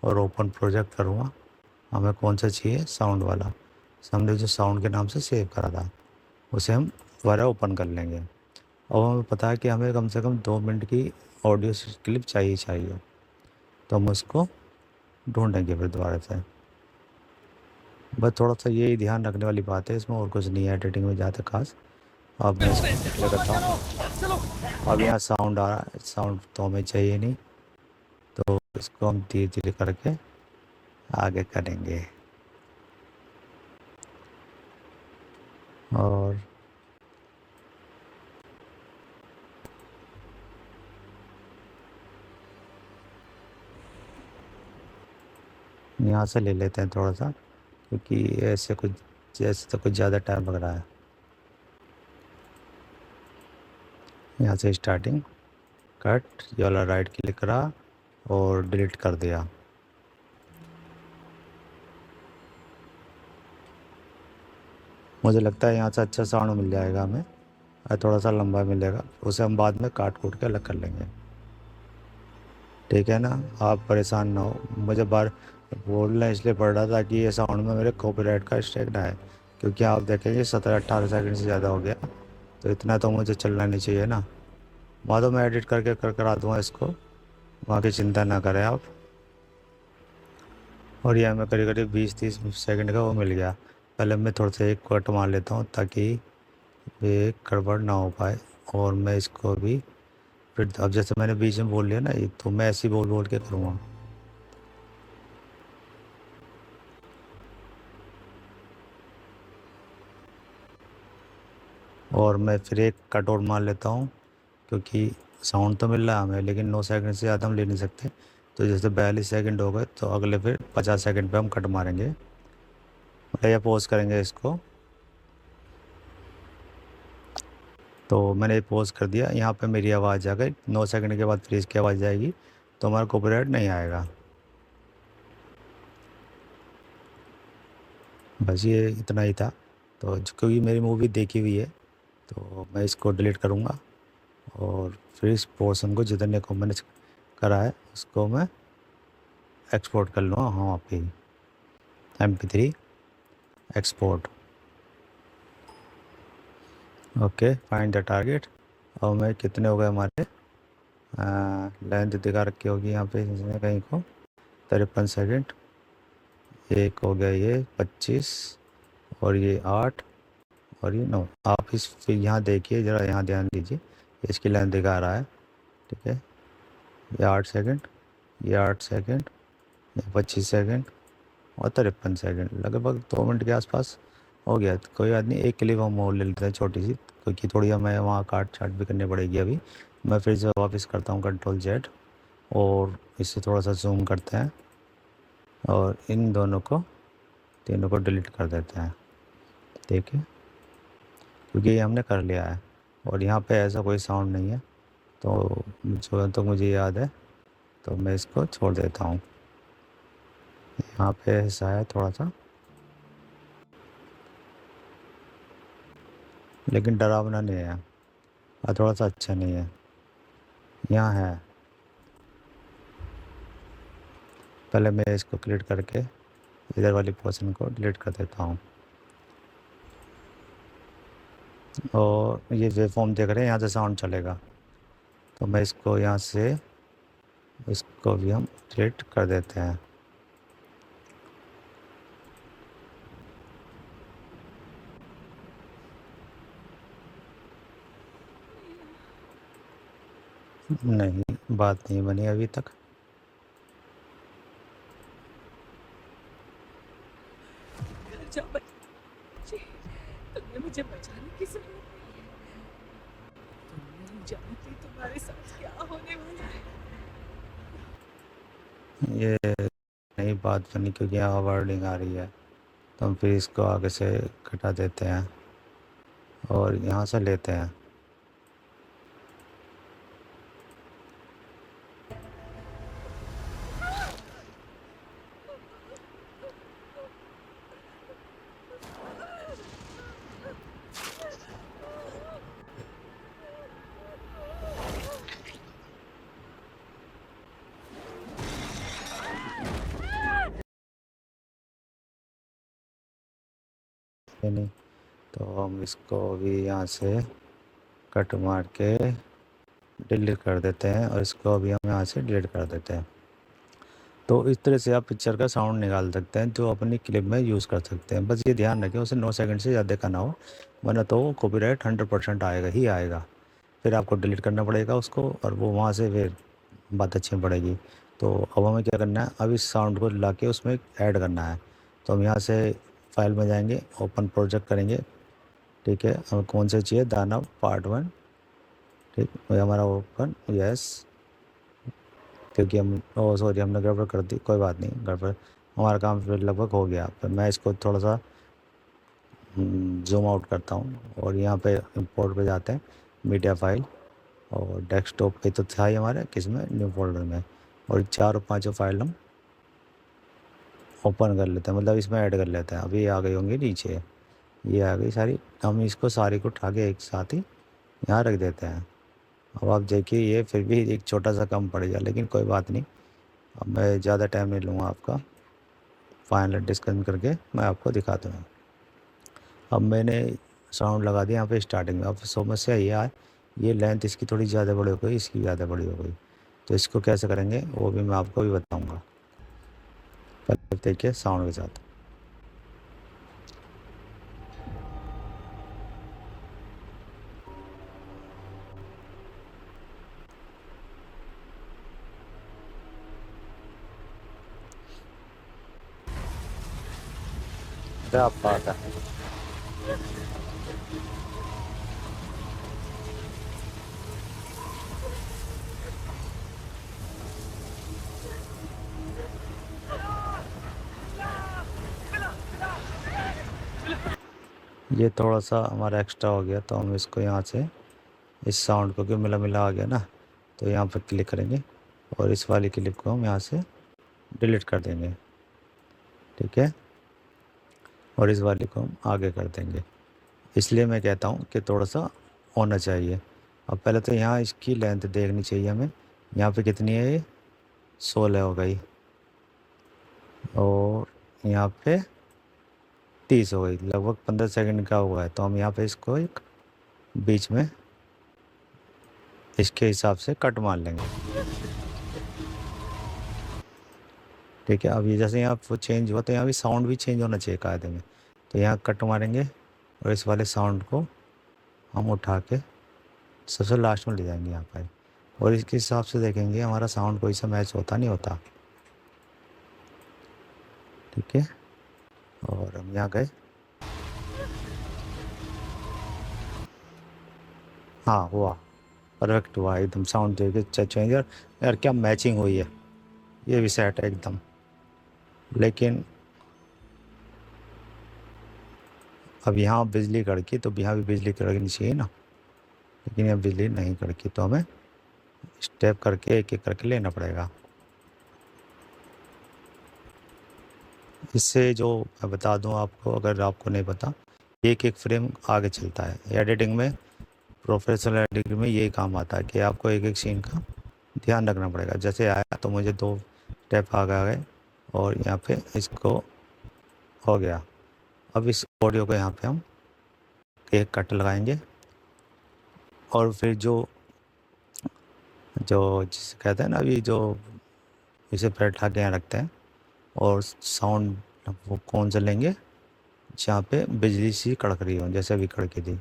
और ओपन प्रोजेक्ट करूँगा। हमें कौन सा चाहिए, साउंड वाला। हमने जो साउंड के नाम से सेव करा था उसे हम दोबारा ओपन कर लेंगे। अब हमें पता है कि हमें कम से कम 2 मिनट की ऑडियो क्लिप चाहिए, तो हम उसको ढूंढेंगे फिर दोबारा से। बस थोड़ा सा यही ध्यान रखने वाली बात है इसमें, और कुछ नहीं है एडिटिंग में ज़्यादा खास। अब मैं इसको प्ले करता हूँ। अब यहाँ साउंड आ रहा है, साउंड तो हमें चाहिए नहीं, तो इसको हम धीरे धीरे करके आगे करेंगे। और यहाँ से ले लेते हैं थोड़ा सा, क्योंकि ऐसे कुछ जैसे तो कुछ ज़्यादा टाइम लग रहा है। यहाँ से स्टार्टिंग कट, ये वाला राइट क्लिक करा और डिलीट कर दिया। मुझे लगता है यहाँ से अच्छा साउंड मिल जाएगा हमें, और थोड़ा सा लंबा मिलेगा, उसे हम बाद में काट कूट के अलग कर लेंगे। ठीक है ना, आप परेशान ना हो। मुझे बार बोलना इसलिए पड़ रहा था कि ये साउंड में मेरे कॉपीराइट का स्ट्राइक ना है, क्योंकि आप देखेंगे 17-18 सेकंड से ज़्यादा हो गया, तो इतना तो मुझे चलना नहीं चाहिए ना। वहाँ तो मैं एडिट करके करा दूँगा इसको, वहाँ की चिंता ना करें आप। और ये हमें करीब करीब 20-30 सेकंड का वो मिल गया। पहले मैं थोड़ा सा एक कट मार लेता हूँ ताकि ये गड़बड़ ना हो पाए। और मैं इसको भी फिर, अब जैसे मैंने बीच में बोल लिया ना, ये तो मैं ऐसे ही बोल बोल के करूँगा। और मैं फिर एक कट और मार लेता हूँ, क्योंकि साउंड तो मिल रहा है हमें, लेकिन 9 सेकंड से ज़्यादा हम ले नहीं सकते। तो जैसे 42 सेकंड हो गए, तो अगले फिर 50 सेकंड पे हम कट मारेंगे या पॉज करेंगे इसको। तो मैंने पॉज कर दिया। यहाँ पे मेरी आवाज़ आ गई, 9 सेकंड के बाद फिर इसकी आवाज़ आएगी, तो हमारा कॉपीराइट नहीं आएगा। बस ये इतना ही था। तो क्योंकि मेरी मूवी देखी हुई है, तो मैं इसको डिलीट करूँगा और फिर इस पोर्शन को जितने को मैंने करा है उसको मैं एक्सपोर्ट कर लूँगा। हाँ, आप ही MP3 export. Okay, find the target. और मैं कितने हो गए हमारे, लेंथ दिखा रखी होगी यहाँ पे इसने कहीं को, 53 सेकंड। एक हो गया ये 25, और ये 8, और ये 9। आप इस फिर यहाँ देखिए ज़रा, यहाँ ध्यान दीजिए, इसकी लेंथ दिखा रहा है। ठीक है, ये 8 सेकंड, ये 8 सेकंड, ये 25 सेकंड और 53 सेकंड, लगभग 2 मिनट के आसपास हो गया। तो कोई बात नहीं, एक क्लिप हम और ले लेते हैं छोटी सी, क्योंकि थोड़ी हमें वहाँ काट छाट भी करनी पड़ेगी। अभी मैं फिर से वापस करता हूँ Ctrl+Z, और इससे थोड़ा सा जूम करते हैं और इन दोनों को, तीनों को डिलीट कर देते हैं। ठीक है, क्योंकि ये हमने कर लिया है और यहाँ पे ऐसा कोई साउंड नहीं है, तो जो तो मुझे याद है, तो मैं इसको छोड़ देता हूँ। यहाँ पे ऐसा है थोड़ा सा, लेकिन डरावना नहीं है और थोड़ा सा अच्छा नहीं है। यहाँ है, पहले मैं इसको क्लिक करके इधर वाली पोर्शन को डिलीट कर देता हूँ। और ये वेवफॉर्म देख रहे हैं, यहाँ से साउंड चलेगा, तो मैं इसको यहाँ से, इसको भी हम डिलीट कर देते हैं। नहीं, बात नहीं बनी अभी तक। घर जा बच्चे, तुम्हें मुझे बचाने की जरूरत नहीं है। तुमने जानती तुम्हारे साथ क्या होने वाला है। ये नई बात बनी क्योंकि यहाँ वर्डिंग आ रही है, तो हम फिर इसको आगे से घटा देते हैं और यहाँ से लेते हैं। नहीं, तो हम इसको भी यहाँ से कट मार के डिलीट कर देते हैं और इसको अभी हम यहाँ से डिलीट कर देते हैं। तो इस तरह से आप पिक्चर का साउंड निकाल सकते हैं जो अपनी क्लिप में यूज़ कर सकते हैं। बस ये ध्यान रखें उसे 9 सेकंड से ज़्यादा का ना हो, वरना तो कॉपीराइट 100% आएगा ही आएगा। फिर आपको डिलीट करना पड़ेगा उसको और वो वहाँ से फिर बात अच्छी पड़ेगी। तो अब हमें क्या करना है, अब इस साउंड को ला के उसमें ऐड करना है। तो हम यहाँ से फाइल में जाएंगे, ओपन प्रोजेक्ट करेंगे। ठीक है, हमें कौन सा चाहिए, दानव पार्ट 1। ठीक, ये हमारा ओपन, यस, क्योंकि हम सॉरी हमने गड़बड़ कर दी, कोई बात नहीं, गड़बड़ हमारा काम फिर लगभग हो गया। पर मैं इसको थोड़ा सा जूम आउट करता हूँ और यहाँ पे इंपोर्ट पे जाते हैं, मीडिया फाइल, और डेस्कटॉप पे तो था ही हमारे किस में, न्यू फोल्डर में, और 4 और 5 फाइल हम ओपन कर लेते हैं, मतलब इसमें ऐड कर लेते हैं। अभी आ गई होंगी नीचे, ये आ गई सारी। हम इसको सारी को उठा के एक साथ ही यहाँ रख देते हैं। अब आप देखिए ये फिर भी एक छोटा सा कम पड़ेगा, लेकिन कोई बात नहीं। अब मैं ज़्यादा टाइम नहीं लूँगा आपका, फाइनल डिस्कशन करके मैं आपको दिखा दूँगा। अब मैंने साउंड लगा दिया यहाँ पे स्टार्टिंग में। अब समस्या ये है, ये लेंथ इसकी थोड़ी ज़्यादा बड़ी हो गई, इसकी ज़्यादा बड़ी हो गई। तो इसको कैसे करेंगे वो भी मैं आपको भी बताऊँगा। पहले देखिए साउंड के साथ। क्या बात है। ये थोड़ा सा हमारा एक्स्ट्रा हो गया, तो हम इसको यहाँ से इस साउंड को, क्योंकि मिला मिला आ गया ना, तो यहाँ पर क्लिक करेंगे और इस वाली क्लिप को हम यहाँ से डिलीट कर देंगे। ठीक है, और इस वाली को हम आगे कर देंगे। इसलिए मैं कहता हूँ कि थोड़ा सा होना चाहिए। अब पहले तो यहाँ इसकी लेंथ देखनी चाहिए हमें, यहाँ पे कितनी है, ये 16 हो गई, और यहाँ पे 30 हो गई, लगभग 15 सेकंड का हुआ है। तो हम यहाँ पे इसको एक बीच में इसके हिसाब से कट मार लेंगे। ठीक है, अब ये जैसे यहाँ वो चेंज हुआ तो यहाँ भी साउंड भी चेंज होना चाहिए कायदे में। तो यहाँ कट मारेंगे और इस वाले साउंड को हम उठा के सबसे लास्ट में ले जाएंगे यहाँ पर, और इसके हिसाब से देखेंगे हमारा साउंड कोई सा मैच होता नहीं होता। ठीक है, और हम यहाँ गए, हाँ हुआ, परफेक्ट हुआ एकदम। साउंड देखिए चेंज, यार क्या मैचिंग हुई है, ये भी सेट है एकदम। लेकिन अब यहाँ बिजली कड़की, तो यहाँ भी बिजली कड़कनी चाहिए ना, लेकिन यहाँ बिजली नहीं कड़की, तो हमें स्टेप करके एक एक करके लेना पड़ेगा। इससे जो मैं बता दूं आपको, अगर आपको नहीं पता, एक एक फ्रेम आगे चलता है। एडिटिंग में, प्रोफेशनल एडिटिंग में यही काम आता है कि आपको एक एक सीन का ध्यान रखना पड़ेगा। जैसे आया तो मुझे 2 स्टेप आगे आ गए और यहाँ पे इसको हो गया। अब इस ऑडियो को यहाँ पे हम एक कट लगाएंगे और फिर जो जो जिसे कहते हैं ना, अभी जो इसे बैठा के यहाँ रखते हैं, और साउंड वो कौन सा लेंगे जहाँ पे बिजली सी कड़क रही हो, जैसे अभी कड़की थी।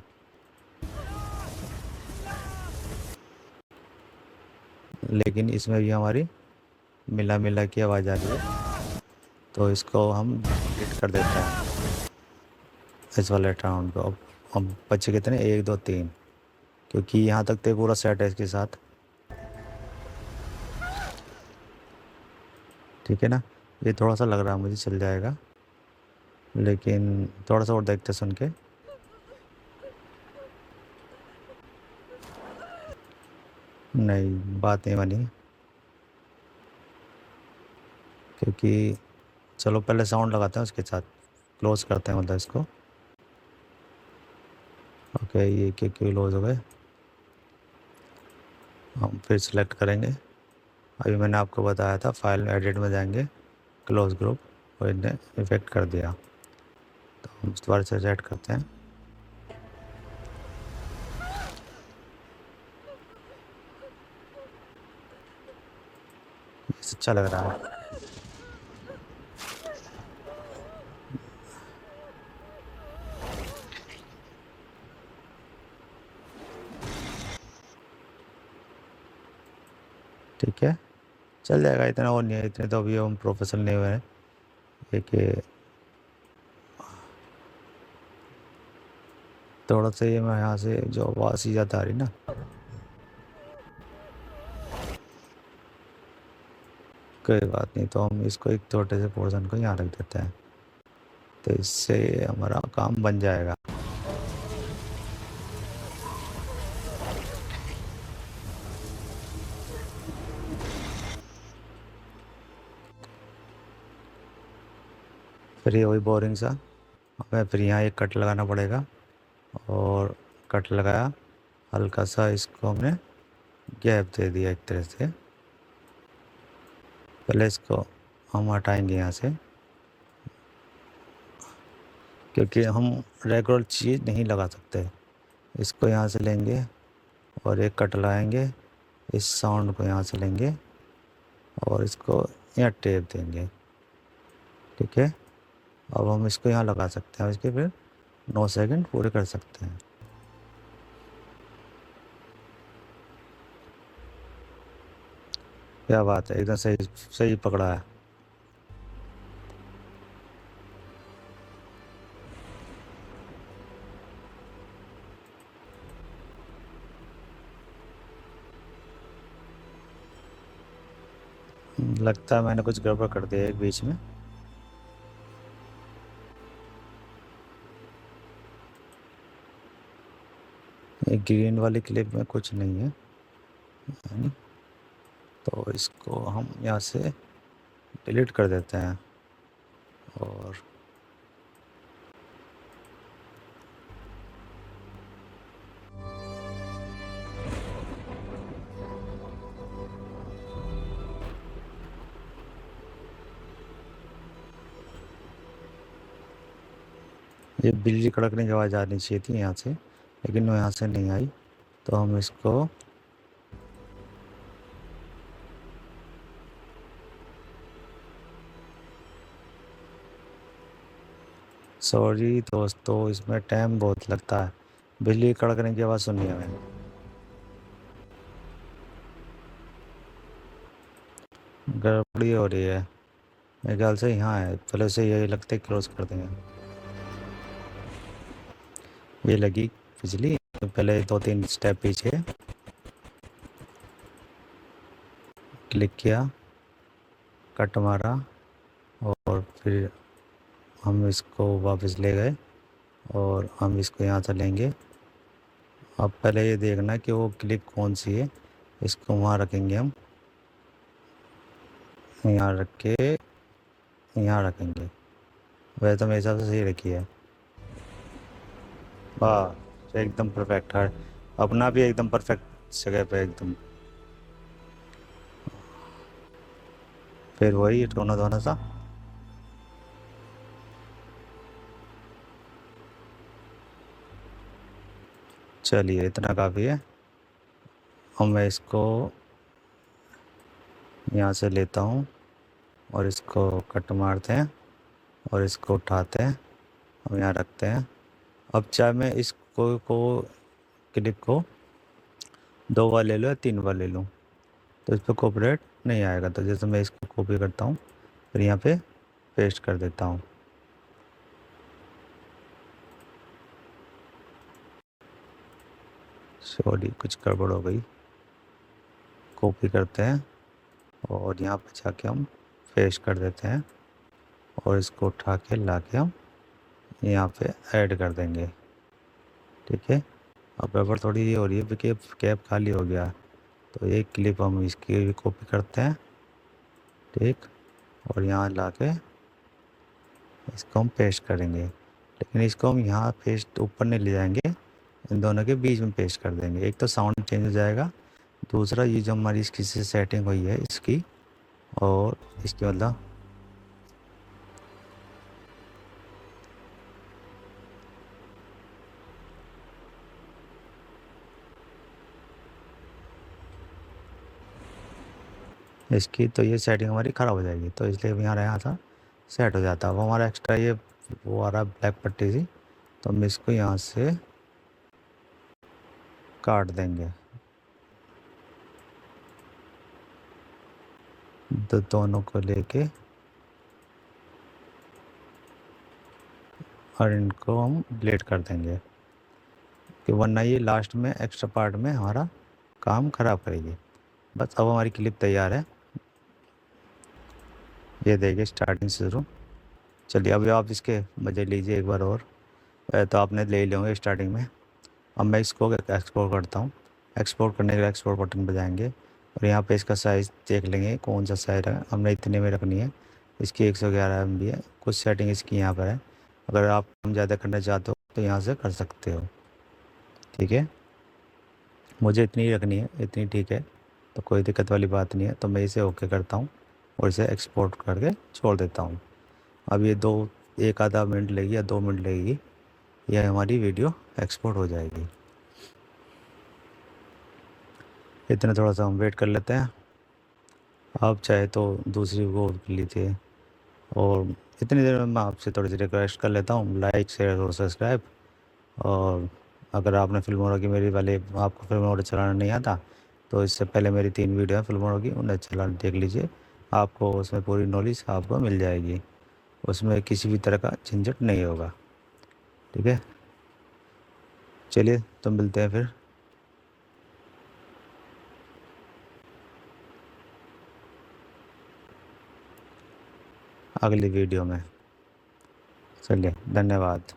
लेकिन इसमें भी हमारी मिला मिला की आवाज़ आ रही है, तो इसको हम डिलीट कर देते हैं इस वाले साउंड को। अब हम बच्चे कितने, 1 2 3, क्योंकि यहाँ तक तो पूरा सेट है इसके साथ। ठीक है ना, ये थोड़ा सा लग रहा है मुझे चल जाएगा, लेकिन थोड़ा सा और देखते सुन के। नहीं, बात नहीं बनी, क्योंकि चलो पहले साउंड लगाते हैं उसके साथ, क्लोज करते हैं मतलब इसको। ओके, ये क्लोज हो गए। हम फिर सिलेक्ट करेंगे। अभी मैंने आपको बताया था फाइल में एडिट में जाएंगे, क्लोज ग्रुप, और इन्हें इफेक्ट कर दिया। तो हम दोबारा से सेट करते हैं। ये अच्छा लग रहा है। ठीक है, चल जाएगा, इतना और नहीं है, इतने तो अभी हम प्रोफेशनल नहीं हुए हैं। एक थोड़ा सा ये मैं यहाँ से जो आवाज़ ही ज़्यादा आ रही ना, कोई बात नहीं, तो हम इसको एक छोटे से पोर्शन को यहाँ रख देते हैं, तो इससे हमारा काम बन जाएगा। फिर ये वही बोरिंग सा, हमें फिर यहाँ एक कट लगाना पड़ेगा, और कट लगाया, हल्का सा इसको हमने गैप दे दिया एक तरह से। पहले इसको हम हटाएंगे यहाँ से, क्योंकि हम रेगुलर चीज़ नहीं लगा सकते। इसको यहाँ से लेंगे और एक कट लगाएंगे, इस साउंड को यहाँ से लेंगे और इसको यहाँ टेप देंगे। ठीक है, अब हम इसको यहाँ लगा सकते हैं, इसके फिर 9 सेकंड पूरे कर सकते हैं। क्या बात है, एकदम सही सही पकड़ा है। लगता है मैंने कुछ गड़बड़ कर दिया एक बीच में। एक ग्रीन वाली क्लिप में कुछ नहीं है, तो इसको हम यहाँ से डिलीट कर देते हैं। और ये बिजली कड़कने की आवाज़ आनी चाहिए थी यहाँ से, लेकिन वो यहाँ से नहीं आई, तो हम इसको सॉरी दोस्तों, इसमें टाइम बहुत लगता है, बिजली कड़कने की आवाज़ सुनी है मैंने। गड़बड़ी हो रही है मेरे ख्याल से, यहाँ है, पहले से यही लगते क्लोज कर देंगे। ये लगी बिजली, तो पहले 2-3 स्टेप पीछे क्लिक किया, कट मारा, और फिर हम इसको वापस ले गए और हम इसको यहाँ से लेंगे। अब पहले ये देखना कि वो क्लिप कौन सी है, इसको वहाँ रखेंगे हम, यहाँ रख के यहाँ रखेंगे। वैसे तो मेरे हिसाब से सही रखी है। वाह, एकदम परफेक्ट है, अपना भी एकदम परफेक्ट जगह पे एकदम। फिर वही रोना धोना सा। चलिए, इतना काफ़ी है। अब मैं इसको यहाँ से लेता हूँ और इसको कट मारते हैं और इसको उठाते हैं, हम यहाँ रखते हैं। अब चाहे मैं इसको क्लिप को 2 बार ले लूँ या 3 बार ले लूँ, तो इस पर कॉपीराइट नहीं आएगा। तो जैसे मैं इसको कॉपी करता हूँ, फिर यहाँ पे पेस्ट कर देता हूँ। सॉरी, कुछ गड़बड़ हो गई। कॉपी करते हैं और यहाँ पे जाके हम पेस्ट कर देते हैं और इसको उठा के ला के हम यहाँ पे ऐड कर देंगे। ठीक है, अब गड़बड़ थोड़ी ये हो रही है कि कैप खाली हो गया, तो एक क्लिप हम इसकी भी कॉपी करते हैं। ठीक, और यहाँ ला के इसको हम पेस्ट करेंगे, लेकिन इसको हम यहाँ पेस्ट ऊपर नहीं ले जाएंगे, इन दोनों के बीच में पेस्ट कर देंगे। एक तो साउंड चेंज हो जाएगा, दूसरा ये जो हमारी इसकी से सेटिंग हुई है इसकी और इसकी मतलब इसकी, तो ये सेटिंग हमारी ख़राब हो जाएगी, तो इसलिए अब यहाँ रहा था सेट हो जाता। अब हमारा एक्स्ट्रा ये वो आ रहा ब्लैक पट्टी सी, तो हम इसको यहाँ से काट देंगे। दोनों को लेके और इनको हम डिलीट कर देंगे, कि वरना ये लास्ट में एक्स्ट्रा पार्ट में हमारा काम ख़राब करेगी। बस अब हमारी क्लिप तैयार है, ये देखिए स्टार्टिंग से शुरू। चलिए अब आप इसके मज़े लीजिए एक बार और। तो आपने ले लेंगे स्टार्टिंग में। अब मैं इसको एक्सपोर्ट करता हूँ। एक्सपोर्ट करने के लिए एक्सपोर्ट बटन पर जाएंगे और यहाँ पे इसका साइज़ देख लेंगे कौन सा साइज़ है, हमने इतने में रखनी है। इसकी 111 MB है। कुछ सेटिंग इसकी यहाँ पर है, अगर आप कम ज़्यादा करना चाहते हो तो यहाँ से कर सकते हो। ठीक है, मुझे इतनी ही रखनी है, इतनी ठीक है, तो कोई दिक्कत वाली बात नहीं है। तो मैं इसे ओके करता हूँ और इसे एक्सपोर्ट करके छोड़ देता हूँ। अब ये एक आधा मिनट लगेगी या 2 मिनट लगेगी, यह हमारी वीडियो एक्सपोर्ट हो जाएगी। इतना थोड़ा सा हम वेट कर लेते हैं। आप चाहे तो दूसरी वो कर लीजिए। और इतनी देर में मैं आपसे थोड़ी सी रिक्वेस्ट कर लेता हूँ, लाइक शेयर और सब्सक्राइब। और अगर आपने फिल्मों की मेरी वाले आपको फिल्मों चलाना नहीं आता, तो इससे पहले मेरी 3 वीडियो हैं फिल्मों की, उन्हें चला देख लीजिए। आपको उसमें पूरी नॉलेज आपको मिल जाएगी, उसमें किसी भी तरह का झंझट नहीं होगा। ठीक है, चलिए तो मिलते हैं फिर अगली वीडियो में। चलिए, धन्यवाद।